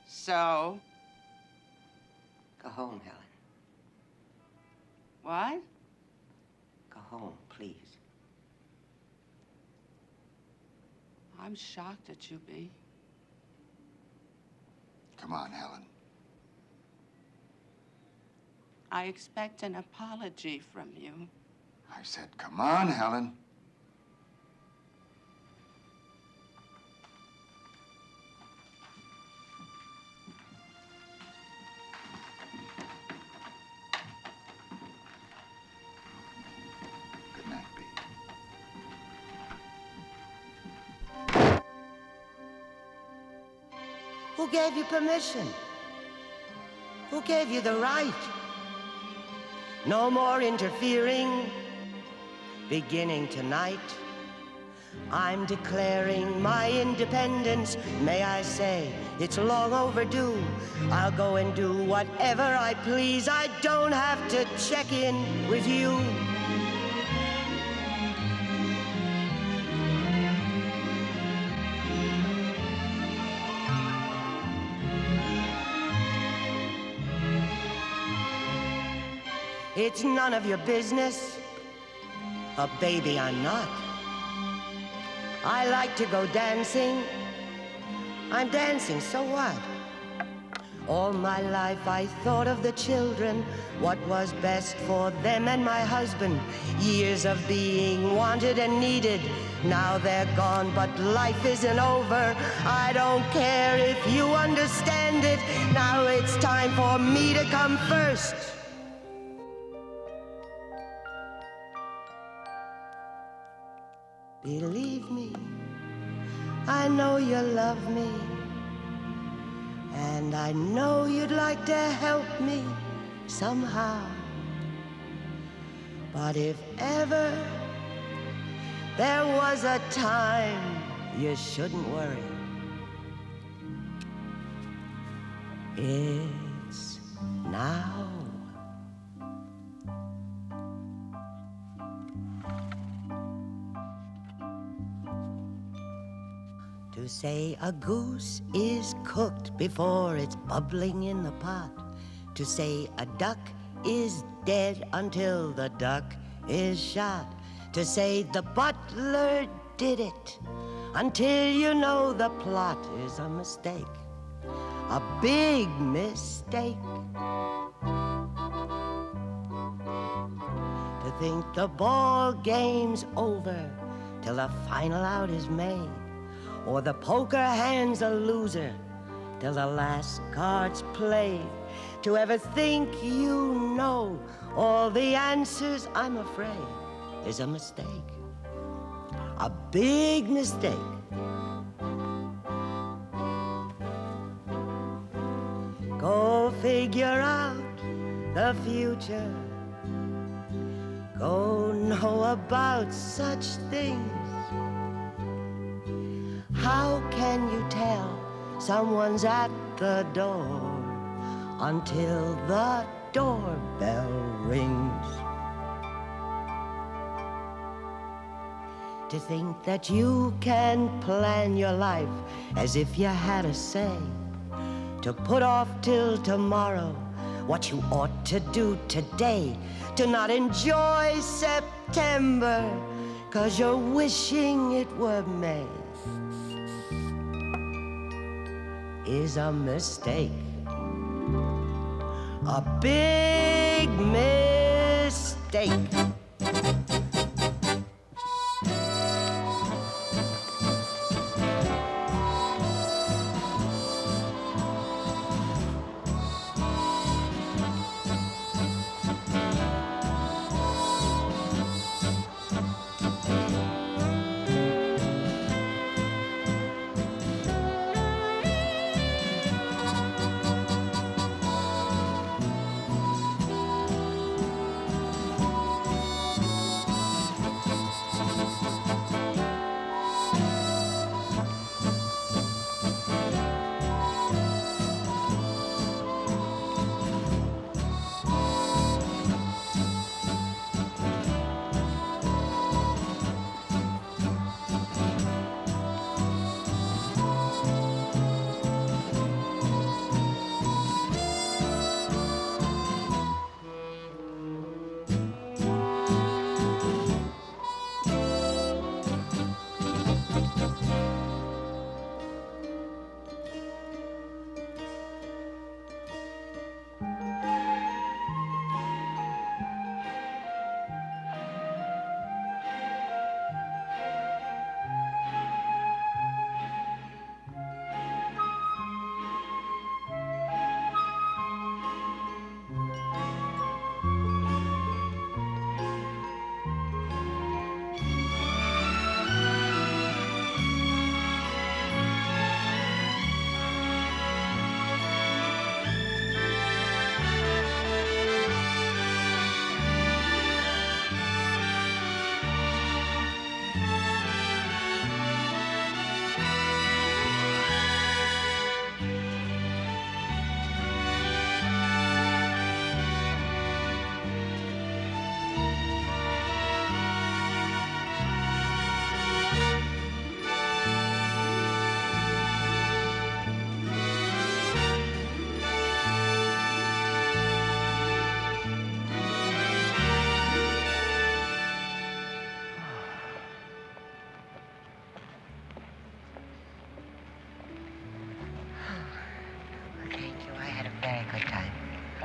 Speaker 5: So?
Speaker 7: Go home, Helen.
Speaker 5: What?
Speaker 7: Go home, please.
Speaker 1: I'm shocked at you, B.
Speaker 9: Come on, Helen.
Speaker 1: I expect an apology from you.
Speaker 9: I said, come on, Helen. Good night, B.
Speaker 7: Who gave you permission? Who gave you the right? No more interfering. Beginning tonight, I'm declaring my independence. May I say, it's long overdue. I'll go and do whatever I please. I don't have to check in with you. It's none of your business. A baby I'm not. I like to go dancing. I'm dancing, so what? All my life I thought of the children, what was best for them and my husband. Years of being wanted and needed. Now they're gone, but life isn't over. I don't care if you understand it. Now it's time for me to come first. Believe me, I know you love me, and I know you'd like to help me somehow. But if ever there was a time, you shouldn't worry. It's now. To say a goose is cooked before it's bubbling in the pot. To say a duck is dead until the duck is shot. To say the butler did it until you know the plot is a mistake. A big mistake. To think the ball game's over till the final out is made. Or the poker hand's a loser till the last card's played. To ever think you know all the answers, I'm afraid, is a mistake. A big mistake. Go figure out the future. Go know about such things. How can you tell someone's at the door until the doorbell rings? To think that you can plan your life as if you had a say. To put off till tomorrow what you ought to do today. To not enjoy September 'cause you're wishing it were May. Is a mistake. A big mistake.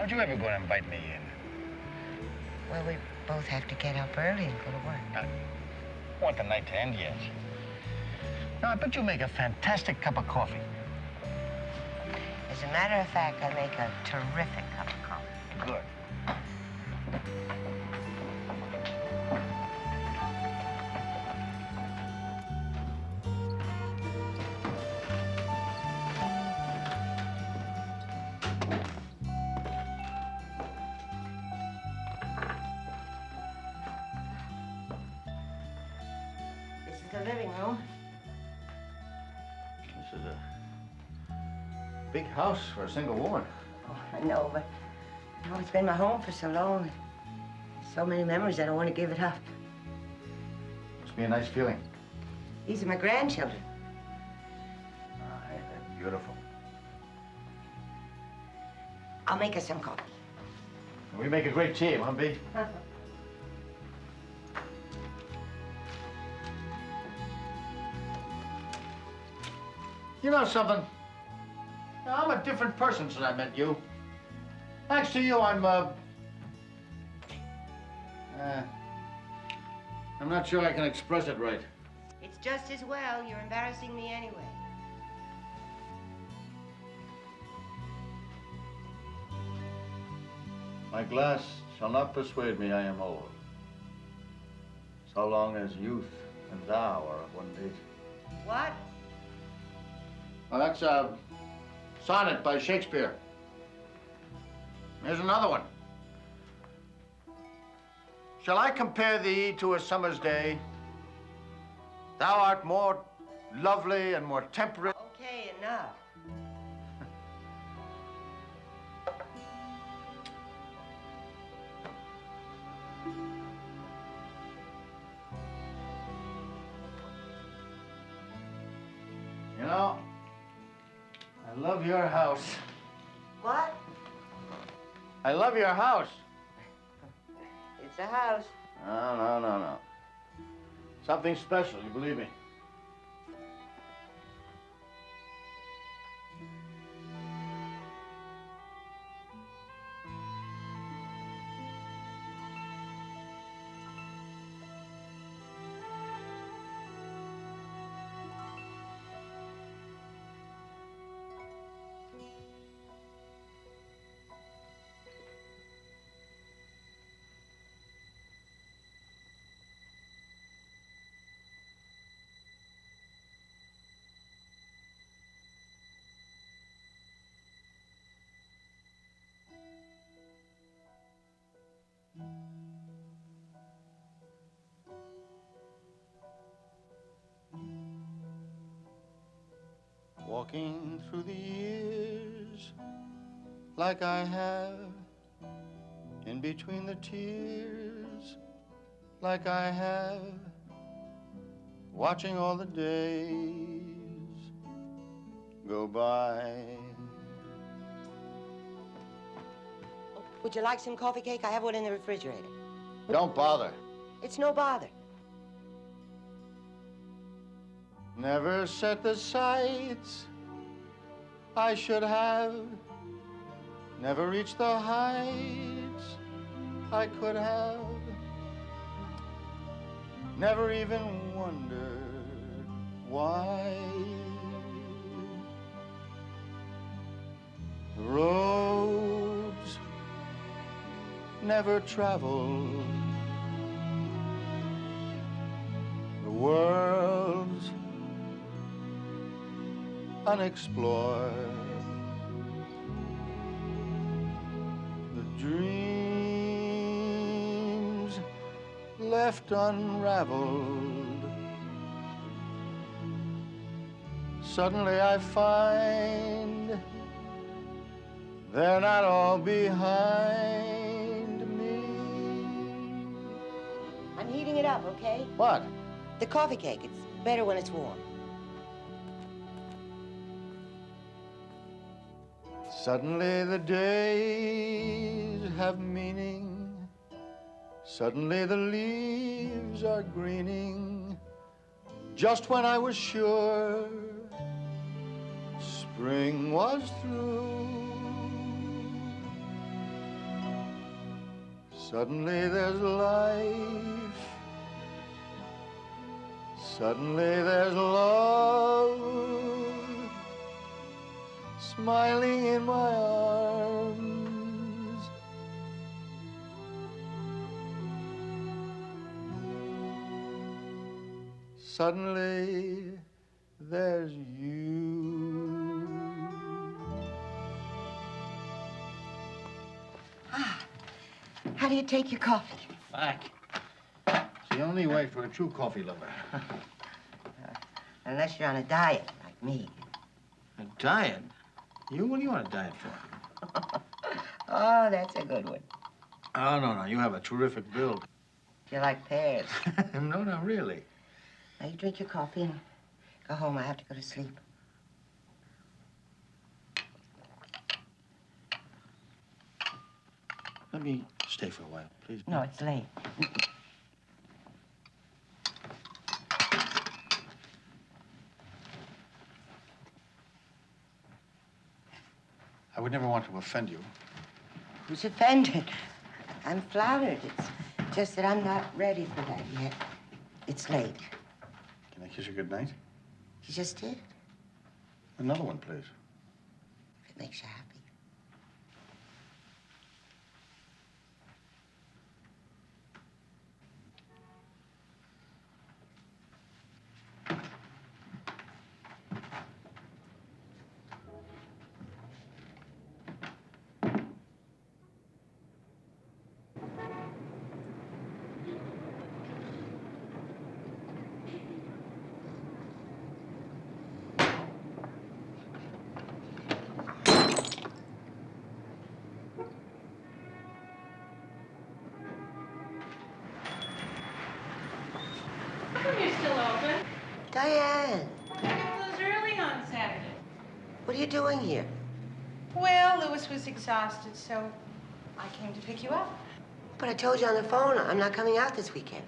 Speaker 20: How'd you ever go and invite me in?
Speaker 7: Well, we both have to get up early and go to work.
Speaker 20: I want the night to end yet. Now, I bet you make a fantastic cup of coffee.
Speaker 7: As a matter of fact, I make a terrific cup of coffee.
Speaker 20: Good.
Speaker 7: This is the living room.
Speaker 20: This is a big house for a single woman.
Speaker 7: Oh, I know, but it's been my home for so long. So many memories, I don't want to give it up.
Speaker 20: Must be a nice feeling.
Speaker 7: These are my grandchildren.
Speaker 20: Ain't that beautiful?
Speaker 7: I'll make us some coffee.
Speaker 20: We make a great team, huh, B? You know something? Now, I'm a different person since I met you. Thanks to you, I'm not sure I can express it right.
Speaker 7: It's just as well. You're embarrassing me anyway.
Speaker 20: My glass shall not persuade me I am old, so long as youth and thou are of one date.
Speaker 7: What?
Speaker 20: Well, that's a sonnet by Shakespeare. Here's another one. Shall I compare thee to a summer's day? Thou art more lovely and more temperate.
Speaker 7: Okay, enough.
Speaker 20: You know, I love your house.
Speaker 7: What?
Speaker 20: I love your house.
Speaker 7: It's a house.
Speaker 20: No. Something special, you believe me. Walking through the years like I have, in between the tears like I have, watching all the days go by.
Speaker 7: Would you like some coffee cake? I have one in the refrigerator.
Speaker 20: Don't bother.
Speaker 7: It's no bother.
Speaker 20: Never set the sights I should have, never reached the heights I could have, never even wondered why. The roads never traveled, the world's unexplored, the dreams left unraveled. Suddenly I find they're not all behind me.
Speaker 7: I'm heating it up, okay?
Speaker 20: What?
Speaker 7: The coffee cake. It's better when it's warm.
Speaker 20: Suddenly the days have meaning. Suddenly the leaves are greening. Just when I was sure spring was through,
Speaker 9: Suddenly there's life. Suddenly there's love. Smiling in my arms. Suddenly there's you.
Speaker 7: How do you take your coffee?
Speaker 20: Back. It's the only way for a true coffee lover.
Speaker 7: Unless you're on a diet, like me.
Speaker 20: A diet? You? What do you want a diet for?
Speaker 7: Oh, that's a good one.
Speaker 20: Oh, no. You have a terrific build.
Speaker 7: You like pears?
Speaker 20: No, not really.
Speaker 7: Now, you drink your coffee and go home. I have to go to sleep.
Speaker 20: Let me stay for a while, please.
Speaker 7: No, it's late.
Speaker 20: I would never want to offend you.
Speaker 7: Who's offended? I'm flattered. It's just that I'm not ready for that yet. It's late.
Speaker 20: Can I kiss you goodnight?
Speaker 7: You just did.
Speaker 20: Another one, please.
Speaker 7: If it makes you happy. Diane,
Speaker 3: Close early on Saturday.
Speaker 7: what are you doing here?
Speaker 3: Well, Louis was exhausted, so I came to pick you up.
Speaker 7: But I told you on the phone, I'm not coming out this weekend.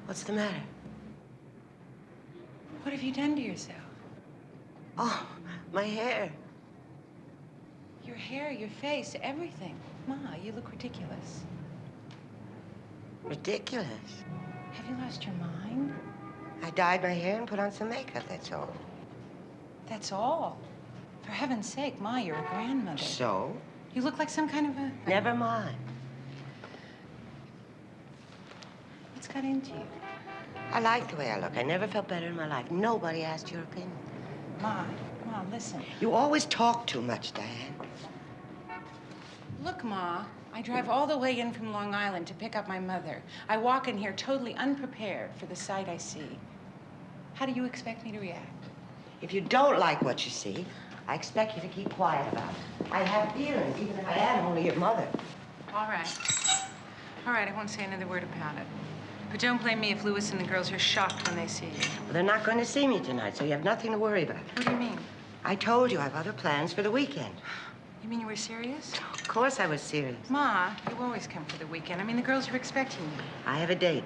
Speaker 7: What's the matter?
Speaker 3: What have you done to yourself?
Speaker 7: Oh, my hair.
Speaker 3: Your hair, your face, everything. Ma, you look ridiculous.
Speaker 7: Ridiculous.
Speaker 3: Have you lost your mind?
Speaker 7: I dyed my hair and put on some makeup, that's all.
Speaker 3: That's all. For heaven's sake, Ma, you're a grandmother.
Speaker 7: So?
Speaker 3: You look like some kind of a...
Speaker 7: Never mind.
Speaker 3: What's got into you?
Speaker 7: I like the way I look. I never felt better in my life. Nobody asked your opinion.
Speaker 3: Ma, listen.
Speaker 7: You always talk too much, Diane.
Speaker 3: Look, Ma, I drive all the way in from Long Island to pick up my mother. I walk in here totally unprepared for the sight I see. How do you expect me to react?
Speaker 7: If you don't like what you see, I expect you to keep quiet about it. I have feelings, even if I am only your mother.
Speaker 3: All right. All right, I won't say another word about it. But don't blame me if Louis and the girls are shocked when they see you.
Speaker 7: Well, they're not going to see me tonight, so you have nothing to worry about.
Speaker 3: What do you mean?
Speaker 7: I told you I have other plans for the weekend.
Speaker 3: You mean you were serious?
Speaker 7: Of course I was serious.
Speaker 3: Ma, you always come for the weekend. I mean, the girls are expecting you.
Speaker 7: I have a date.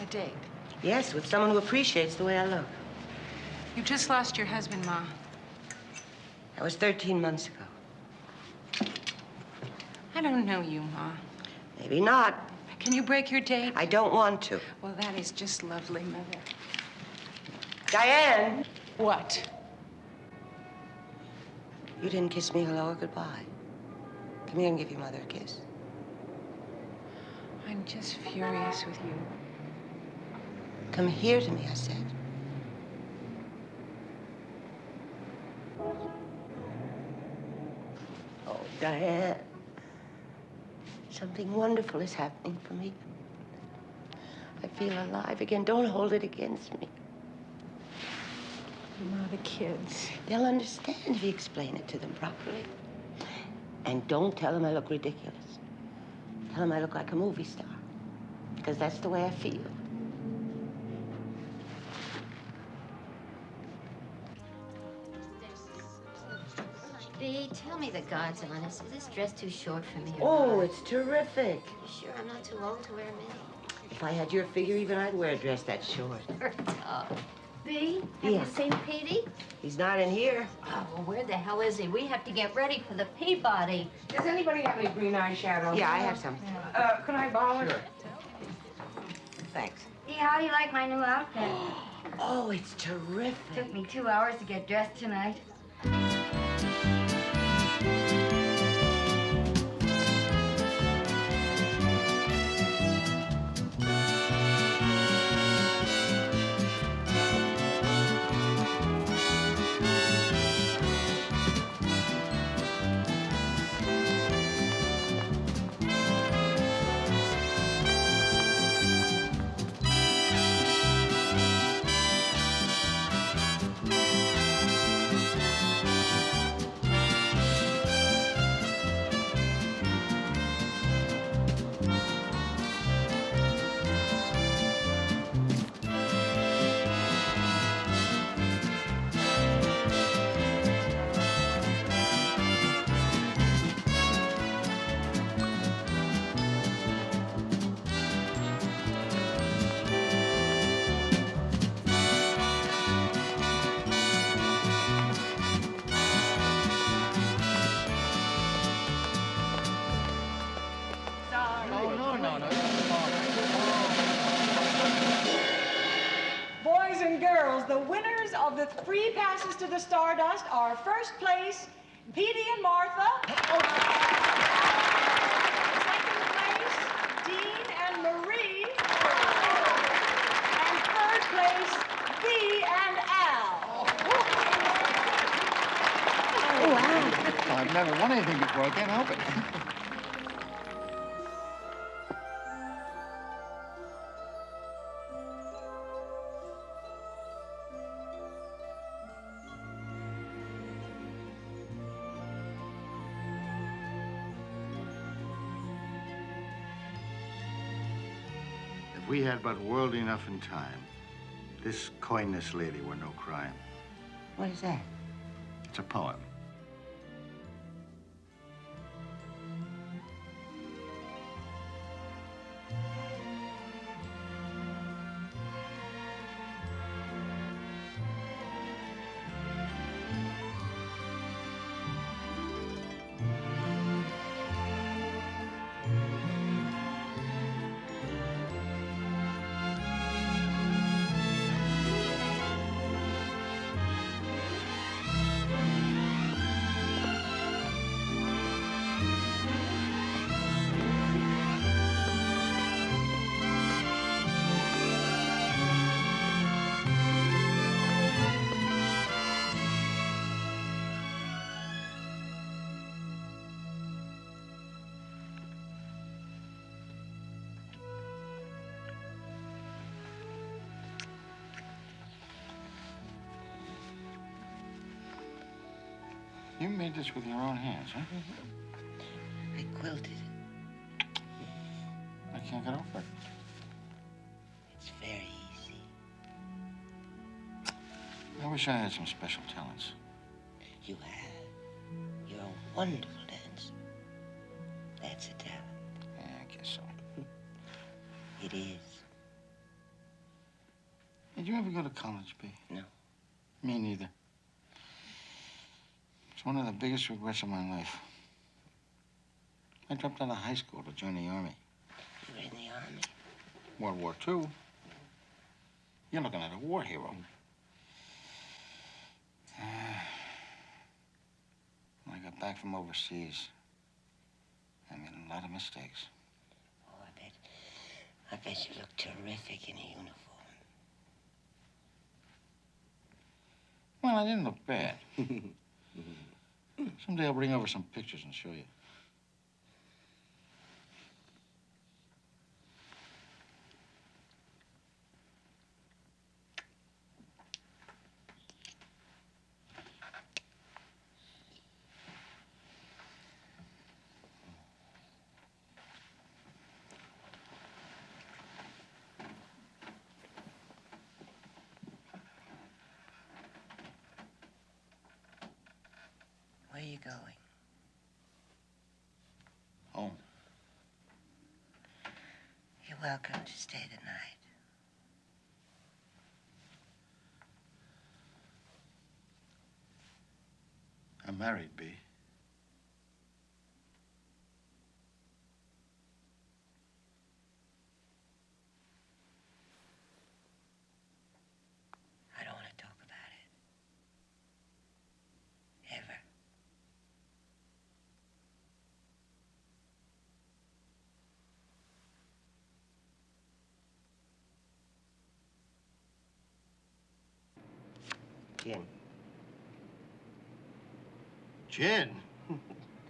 Speaker 3: A date?
Speaker 7: Yes, with someone who appreciates the way I look.
Speaker 3: You just lost your husband, Ma.
Speaker 7: That was 13 months ago.
Speaker 3: I don't know you, Ma.
Speaker 7: Maybe not.
Speaker 3: Can you break your date?
Speaker 7: I don't want to.
Speaker 3: Well, that is just lovely, Mother.
Speaker 7: Diane!
Speaker 3: What?
Speaker 7: You didn't kiss me hello or goodbye. Come here and give your mother a kiss.
Speaker 3: I'm just furious with you.
Speaker 7: Come here to me, I said. Oh, Diane. Something wonderful is happening for me. I feel alive again. Don't hold it against me.
Speaker 3: Ma, the kids.
Speaker 7: They'll understand if you explain it to them properly. And don't tell them I look ridiculous. Tell them I look like a movie star. Because that's the way I feel.
Speaker 13: Bea, tell me the God's honest. Is this dress too short for me?
Speaker 7: Oh, it's terrific.
Speaker 13: You sure I'm not too old to wear a mini?
Speaker 7: If I had your figure, even I'd wear a dress that short.
Speaker 13: You're tough. B, have
Speaker 7: Yeah.
Speaker 13: you seen Petey?
Speaker 7: He's not in here.
Speaker 13: Oh, well, where the hell is he? We have to get ready for the Peabody.
Speaker 17: Does anybody have any green eyeshadow?
Speaker 7: Yeah, I have some.
Speaker 17: Could I borrow it?
Speaker 7: Sure. Thanks.
Speaker 8: Hey, how do you like my new outfit?
Speaker 7: Oh, it's terrific.
Speaker 8: Took me 2 hours to get dressed tonight.
Speaker 16: Boys and girls, the winners of the free passes to the Stardust are first place, Petey and Martha. Second place, Dean and Marie. And third place, Bea and Al.
Speaker 20: Oh, wow. I've never won anything before. I can't help it. If we had but world enough in time, this coyness lady were no crime.
Speaker 7: What is that?
Speaker 20: It's a poem. You made this with your own hands, huh?
Speaker 7: I quilted it.
Speaker 20: I can't get over it.
Speaker 7: It's very easy.
Speaker 20: I wish I had some special talents.
Speaker 7: You have. You're a wonderful dancer. That's a talent.
Speaker 20: Yeah, I guess so.
Speaker 7: It is.
Speaker 20: Did you ever go to college, B?
Speaker 7: No.
Speaker 20: Me neither. It's one of the biggest regrets of my life. I dropped out of high school to join the Army.
Speaker 7: You were in the Army?
Speaker 20: World War II. You're looking at a war hero. When I got back from overseas, I made a lot of mistakes.
Speaker 7: Oh, I bet you look terrific in a uniform.
Speaker 20: Well, I didn't look bad. Someday I'll bring over some pictures and show you.
Speaker 7: Where are you going?
Speaker 20: Home.
Speaker 7: You're welcome to stay the night.
Speaker 20: I'm married, B.
Speaker 7: I don't want to talk about it. Ever. Gin.
Speaker 20: Gin?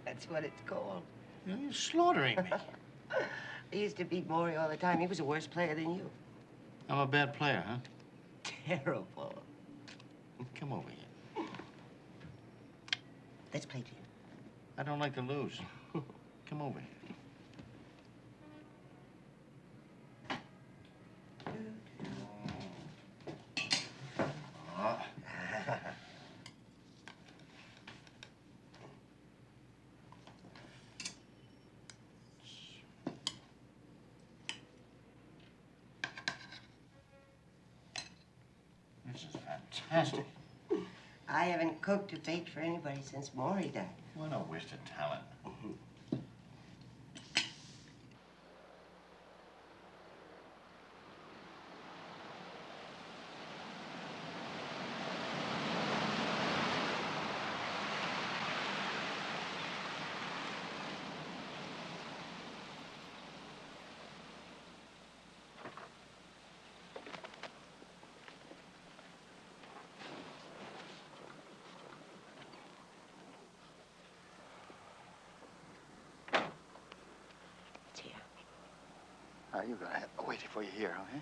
Speaker 7: That's what it's called.
Speaker 20: You're slaughtering me.
Speaker 7: I used to beat Maury all the time. He was a worse player than you.
Speaker 20: I'm a bad player, huh?
Speaker 7: Terrible.
Speaker 20: Come over here.
Speaker 7: Let's play gin.
Speaker 20: I don't like to lose. Come over here. This is fantastic.
Speaker 7: I haven't cooked or baked for anybody since Maury died.
Speaker 20: What a waste of talent. You're gonna have to wait for you here, okay?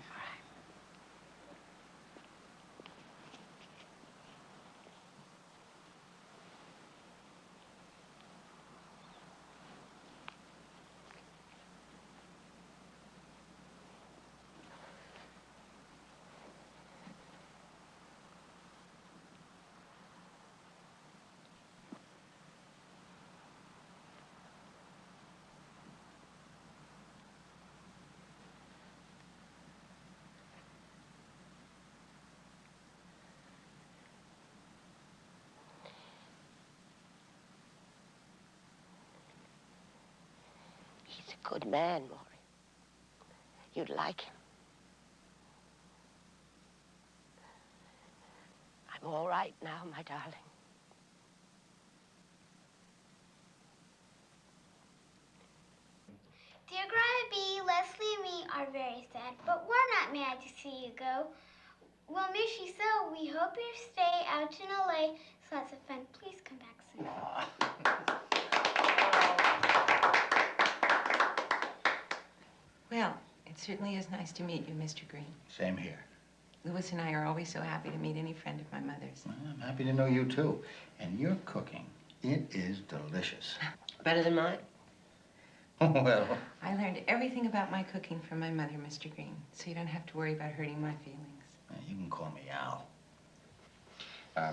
Speaker 7: He's a good man, Maury. You'd like him. I'm all right now, my darling.
Speaker 8: Dear Grandma B, Leslie and me are very sad, but we're not mad to see you go. We'll miss you so. We hope your stay out in LA is lots of fun. Please come back soon.
Speaker 3: Well, it certainly is nice to meet you, Mr. Green.
Speaker 20: Same here.
Speaker 3: Louis and I are always so happy to meet any friend of my mother's.
Speaker 20: Well, I'm happy to know you, too. And your cooking, it is delicious.
Speaker 7: Better than mine?
Speaker 20: Well.
Speaker 3: I learned everything about my cooking from my mother, Mr. Green, so you don't have to worry about hurting my feelings.
Speaker 20: You can call me Al.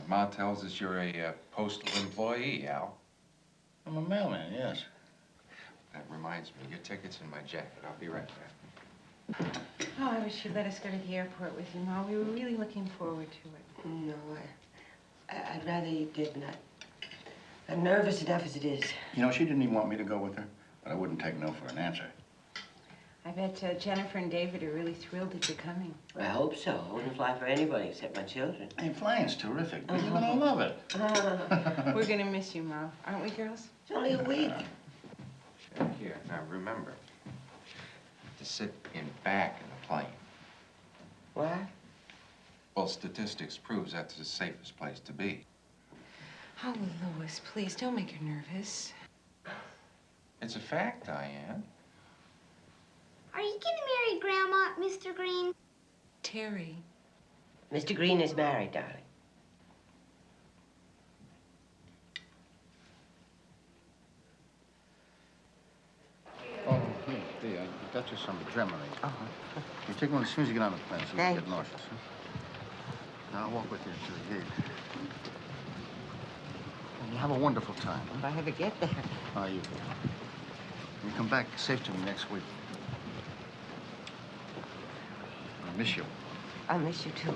Speaker 2: Ma tells us you're a postal employee, Al.
Speaker 20: I'm a mailman, yes.
Speaker 2: That reminds me, your ticket's in my jacket. I'll be right back.
Speaker 3: Oh, I wish you'd let us go to the airport with you, Ma. We were really looking forward to it.
Speaker 7: No, I'd rather you didn't. I'm nervous enough as it is.
Speaker 20: You know, she didn't even want me to go with her, but I wouldn't take no for an answer.
Speaker 3: I bet Jennifer and David are really thrilled that you're coming.
Speaker 7: I hope so. I wouldn't fly for anybody except my children.
Speaker 20: Hey, flying's terrific. You're gonna love it.
Speaker 3: We're gonna miss you, Ma. Aren't we, girls?
Speaker 7: It's only a week.
Speaker 2: Sure, here. Now, remember, to sit in back in the plane.
Speaker 7: What?
Speaker 2: Well, statistics proves that's the safest place to be.
Speaker 3: Oh, Louis, please, don't make her nervous.
Speaker 2: It's a fact, Diane.
Speaker 8: Are you getting married, Grandma, Mr. Green?
Speaker 3: Terry.
Speaker 7: Mr. Green is married, darling.
Speaker 20: Oh, here, there. I got you some Dramamine. You take one as soon as you get on the plane so you don't get nauseous. Huh? Now, I'll walk with you to the gate. And you have a wonderful time. Huh?
Speaker 7: If I ever get there.
Speaker 20: Oh, you will. You come back safe to me next week. I miss you.
Speaker 7: I'll miss you, too.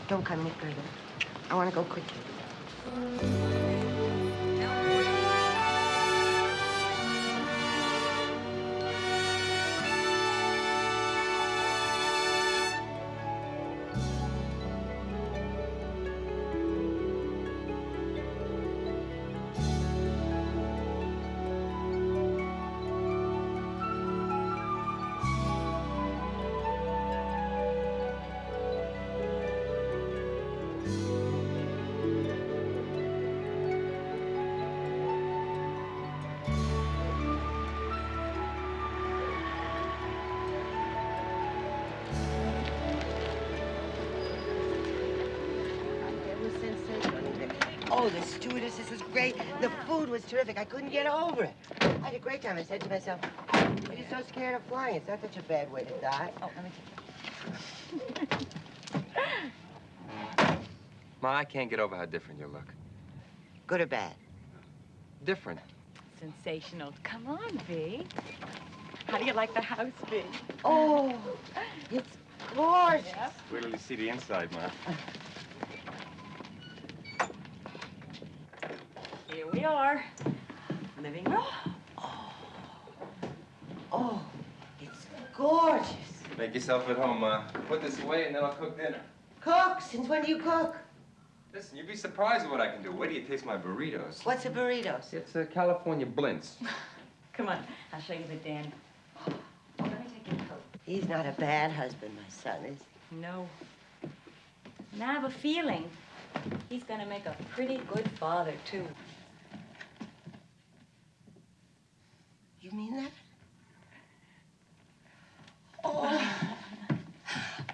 Speaker 7: Don't come any further. I want to go quickly. Oh, the stewardesses was great. The food was terrific. I couldn't get over it. I had a great time. I said to myself, "You're just so scared of flying. It's not such a bad way to die."
Speaker 3: Oh, let me
Speaker 10: Ma, I can't get over how different you look.
Speaker 7: Good or bad?
Speaker 10: Different.
Speaker 3: Sensational. Come on, V. How do you like the house, V?
Speaker 7: Oh, it's gorgeous.
Speaker 10: Wait till you see the inside, Ma.
Speaker 3: Here we are. Living room.
Speaker 7: Oh, it's gorgeous.
Speaker 10: Make yourself at home, Ma. Put this away and then I'll cook dinner.
Speaker 7: Cook? Since when do you cook?
Speaker 10: Listen, you'd be surprised at what I can do. Wait till you taste my burritos.
Speaker 7: What's a burrito?
Speaker 10: It's California blintz.
Speaker 3: Come on, I'll show you the den. Let me take your coat.
Speaker 7: He's not a bad husband, my son, is he?
Speaker 3: No. And I have a feeling he's gonna make a pretty good father, too.
Speaker 7: You mean that? Oh,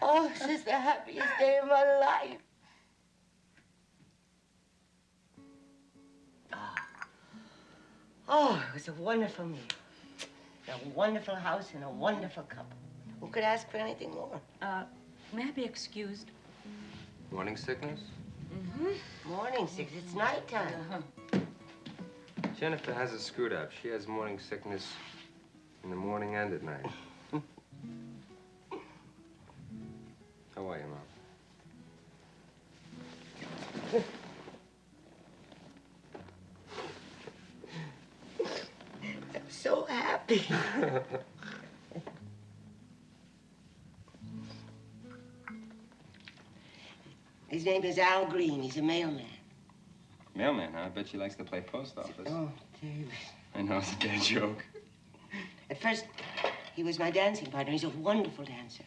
Speaker 7: oh, this is the happiest day of my life. Oh, it was a wonderful meal. A wonderful house and a wonderful couple. Who could ask for anything more?
Speaker 3: May I be excused?
Speaker 10: Morning sickness?
Speaker 7: Mm-hmm. Morning sickness. It's nighttime.
Speaker 10: Jennifer has it screwed up. She has morning sickness in the morning and at night. How are you, Mom?
Speaker 7: I'm so happy. His name is Al Green. He's a mailman.
Speaker 10: Mailman, huh? I bet she likes to play post office.
Speaker 7: Oh, David.
Speaker 10: I know, it's a bad joke.
Speaker 7: At first, he was my dancing partner. He's a wonderful dancer.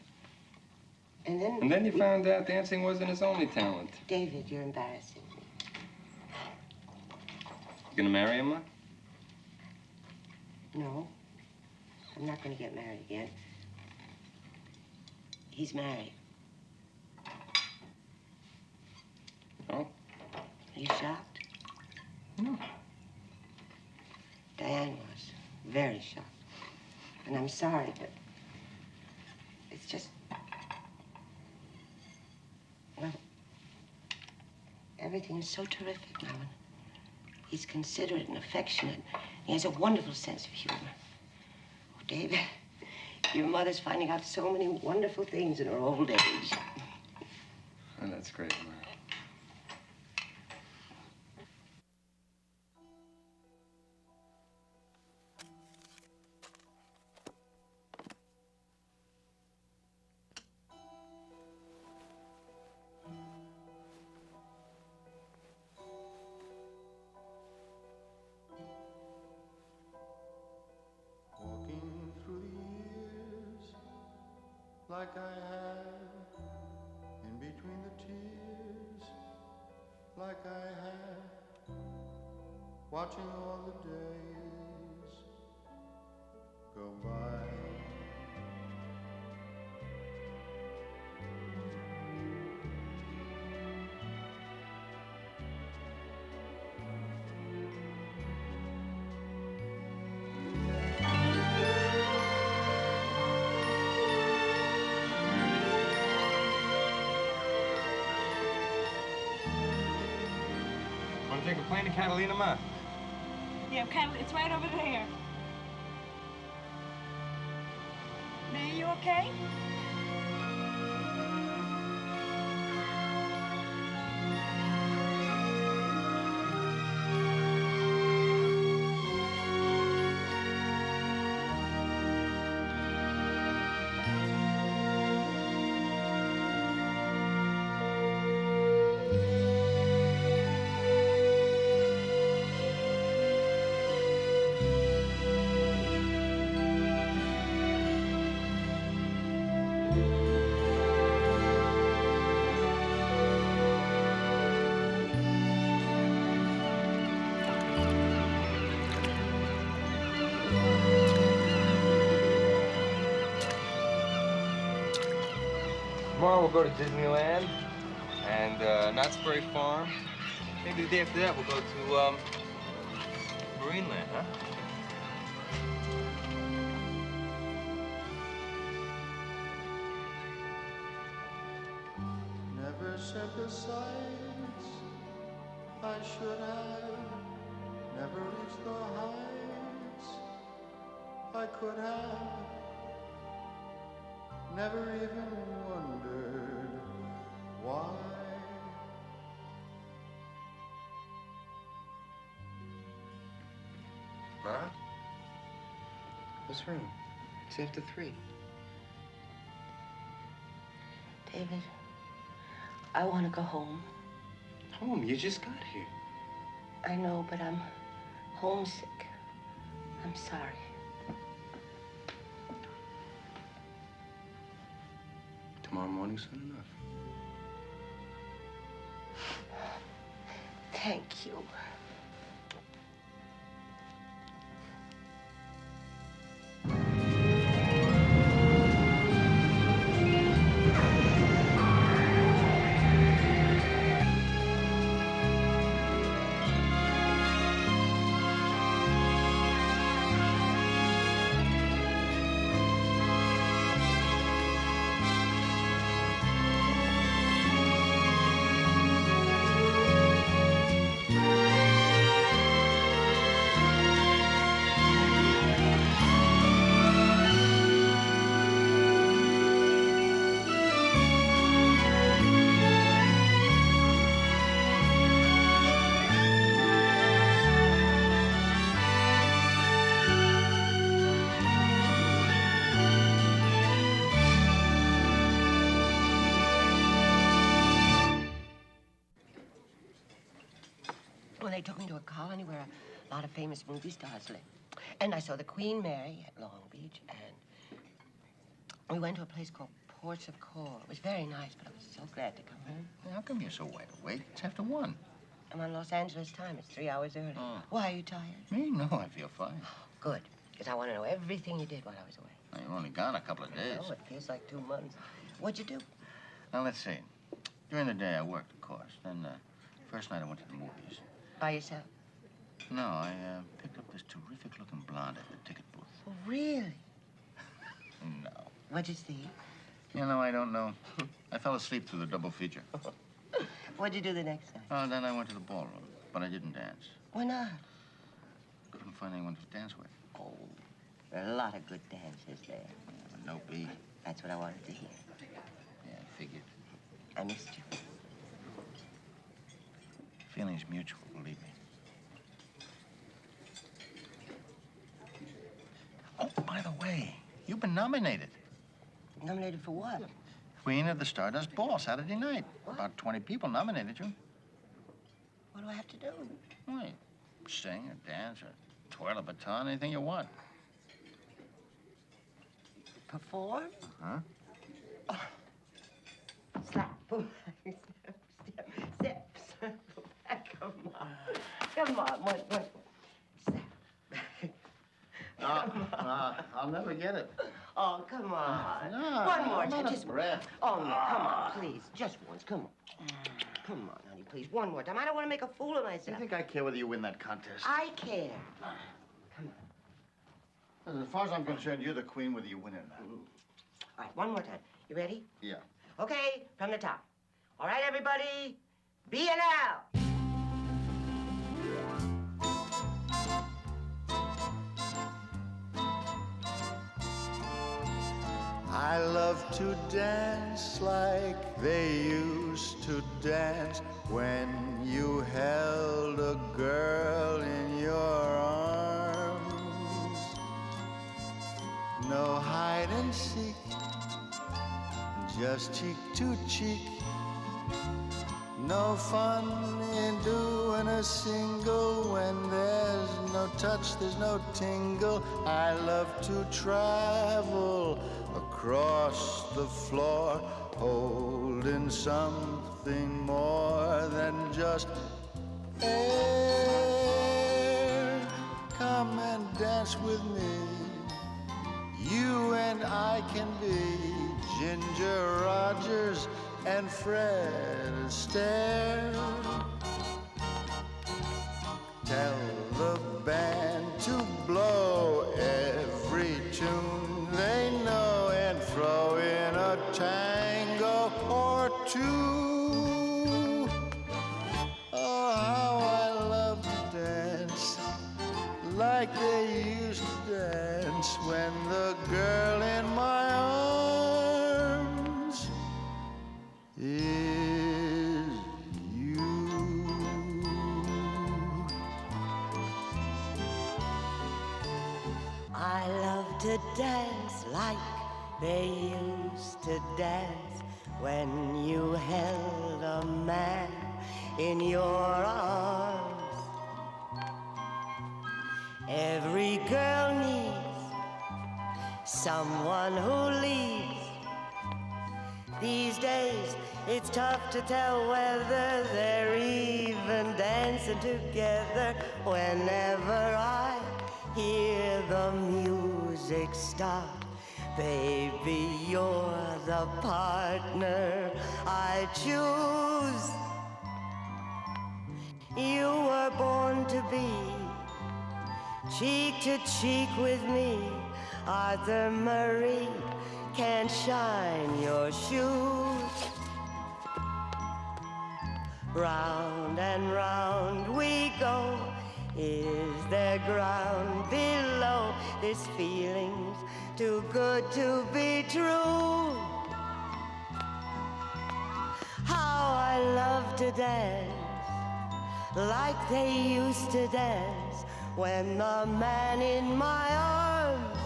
Speaker 7: And then...
Speaker 10: And then you found out dancing wasn't his only talent.
Speaker 7: David, you're embarrassing me.
Speaker 10: You gonna marry him, Ma?
Speaker 7: No. I'm not going to get married again. He's married.
Speaker 10: Oh?
Speaker 7: Are you shocked?
Speaker 10: No.
Speaker 7: Diane was. Very shocked. And I'm sorry, but it's just... Well, everything is so terrific now. He's considerate and affectionate. He has a wonderful sense of humor. Oh, David, your mother's finding out so many wonderful things in her old age.
Speaker 10: Oh, that's great, Ma.
Speaker 21: Like I have in between the tears, like I have watching all the days go by.
Speaker 10: Drink a plain of Catalina, Ma?
Speaker 16: Yeah, it's right over there. May, you okay?
Speaker 10: Tomorrow we'll go to Disneyland and Knott's Berry Farm
Speaker 15: Maybe the day after that we'll go to, Marineland, huh?
Speaker 21: Never said the sights I should have. Never reached the heights I could have. Never even wondered why.
Speaker 10: Ma? What's wrong? It's after 3.
Speaker 1: David, I want to go home.
Speaker 10: Home? You just got here.
Speaker 1: I know, but I'm homesick. I'm sorry.
Speaker 10: Tomorrow morning's soon enough.
Speaker 1: Thank you. They took me to a colony where a lot of famous movie stars live. And I saw the Queen Mary at Long Beach, and we went to a place called Ports of Call. It was very nice, but I was so glad to come home.
Speaker 9: How come you're so wide awake? It's after 1.
Speaker 1: I'm on Los Angeles time. It's 3 hours early.
Speaker 9: Oh.
Speaker 1: Why, are you tired?
Speaker 9: Me? No, I feel fine.
Speaker 1: Good, because I want to know everything you did while I was away.
Speaker 9: Now, you're only gone a couple of days.
Speaker 1: Oh, it feels like 2 months. What'd you do?
Speaker 9: Now, let's see. During the day, I worked, of course. Then, first night I went to the movies.
Speaker 1: By yourself?
Speaker 9: No, I picked up this terrific-looking blonde at the ticket booth.
Speaker 1: Oh, really?
Speaker 9: No.
Speaker 1: What'd you see?
Speaker 9: You know, I don't know. I fell asleep through the double feature.
Speaker 1: What'd you do the next night?
Speaker 9: Oh, then I went to the ballroom, but I didn't dance.
Speaker 1: Why not?
Speaker 9: Couldn't find anyone to dance with.
Speaker 1: Oh, there are a lot of good dancers there.
Speaker 9: Yeah, but no beat.
Speaker 1: That's what I wanted to hear.
Speaker 9: Yeah, I figured.
Speaker 1: I missed you.
Speaker 9: Feeling's mutual, believe me. Oh, by the way, you've been nominated.
Speaker 1: Nominated for what?
Speaker 9: Queen of the Stardust Ball, Saturday night.
Speaker 1: What?
Speaker 9: About 20 people nominated you.
Speaker 1: What do I have to do?
Speaker 9: Why, sing or dance or twirl a baton, anything you want.
Speaker 1: Perform?
Speaker 9: Huh?
Speaker 1: Oh. Slap, boom, step, step, step. Come on. Come on, what?
Speaker 9: I'll never get it.
Speaker 1: Oh, come on.
Speaker 9: No,
Speaker 1: One more
Speaker 9: I'm
Speaker 1: time.
Speaker 9: out of
Speaker 1: Just
Speaker 9: breath.
Speaker 1: Oh, no, come on, please. Just once. Come on. Come on, honey, please. One more time. I don't want to make a fool of myself.
Speaker 9: You think I care whether you win that contest?
Speaker 1: I care. Come on.
Speaker 9: As far as I'm concerned, you're the queen whether you win or not.
Speaker 1: All right, one more time. You ready?
Speaker 9: Yeah.
Speaker 1: Okay, from the top. All right, everybody. Be an owl.
Speaker 21: I love to dance like they used to dance when you held a girl in your arms. No hide and seek, just cheek to cheek. No fun in doing a single when there's no touch, there's no tingle. I love to travel across the floor, holding something more than just air. Come and dance with me. You and I can be Ginger Rogers and Fred Astaire. tell the band to blow every tune they know and throw in a tango or two. Oh, how I love to dance like they used to dance when the girl in my arms is you.
Speaker 19: I love to dance like they used to dance when you held a man in your arms. Every girl needs someone who leads. These days, it's tough to tell whether they're even dancing together. Whenever I hear the music start, baby, you're the partner I choose. You were born to be cheek to cheek with me. Arthur Murray can't shine your shoes. Round and round we go. Is there ground below? This feeling's too good to be true. How I love to dance like they used to dance when the man in my arms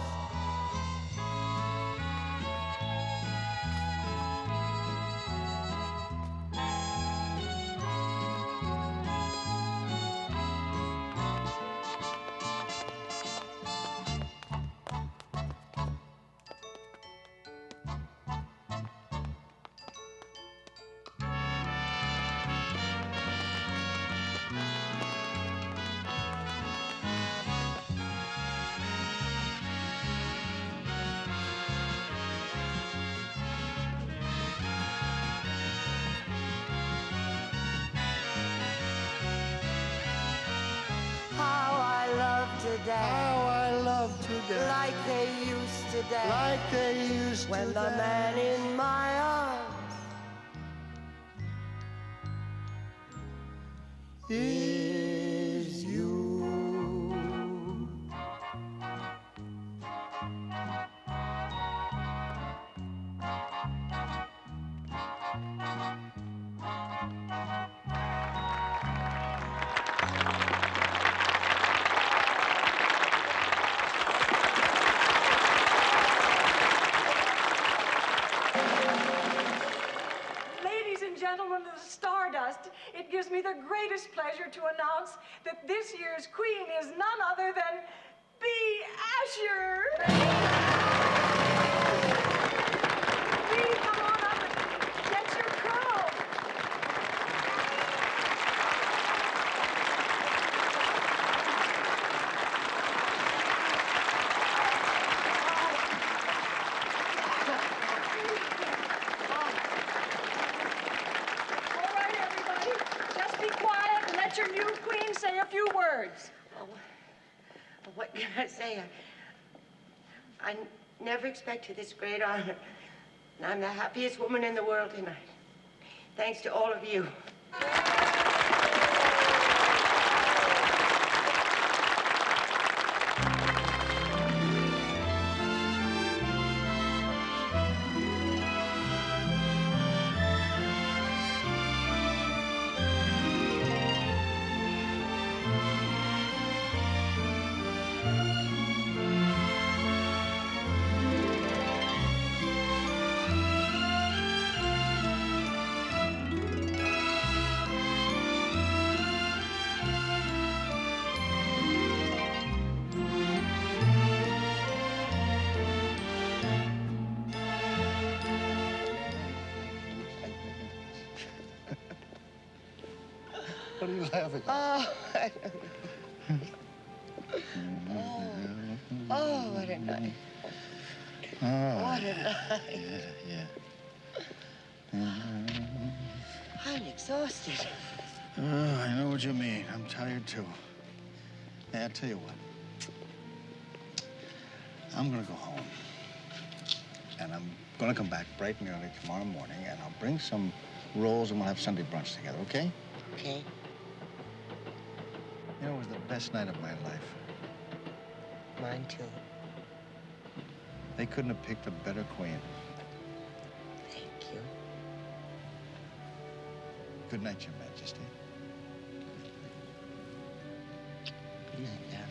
Speaker 21: How I love to dance
Speaker 19: like they used to dance,
Speaker 21: like they used
Speaker 19: when
Speaker 21: to
Speaker 19: the
Speaker 21: dance.
Speaker 19: man in my arms
Speaker 21: is you.
Speaker 16: Ladies and gentlemen of the Stardust, it gives me the greatest pleasure to announce that this year's queen is none other than Bea Asher. Bea, come on up and get your crown. All right, everybody, just be quiet and let your new queen say a few words.
Speaker 1: What can I say? I never expected this great honor. And I'm the happiest woman in the world tonight. Thanks to all of you.
Speaker 21: What are you laughing at?
Speaker 1: Oh, oh, what a night. What a night.
Speaker 21: Yeah.
Speaker 1: I'm exhausted.
Speaker 21: I know what you mean. I'm tired, too.
Speaker 20: Hey, I tell you what. I'm gonna go home. And I'm gonna come back bright and early tomorrow morning, and I'll bring some rolls and we'll have Sunday brunch together, okay?
Speaker 1: Okay.
Speaker 20: You know, it was the best night of my life.
Speaker 1: Mine too.
Speaker 20: They couldn't have picked a better queen.
Speaker 1: Thank you.
Speaker 20: Good night, Your Majesty.
Speaker 1: Good night, love.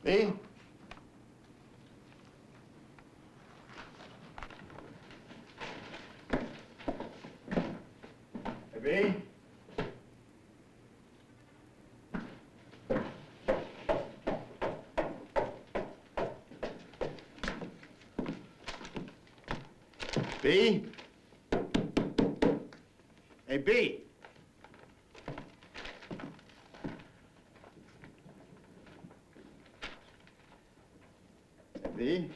Speaker 20: B? Hey, B? B? Hey, B? B?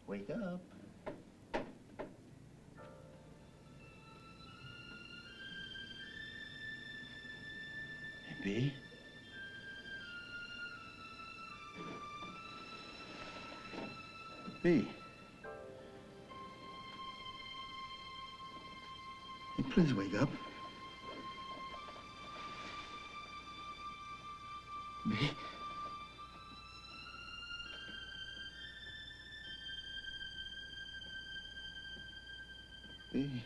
Speaker 20: Wake up. Hey, B? B? Hey, please wake up. B? B?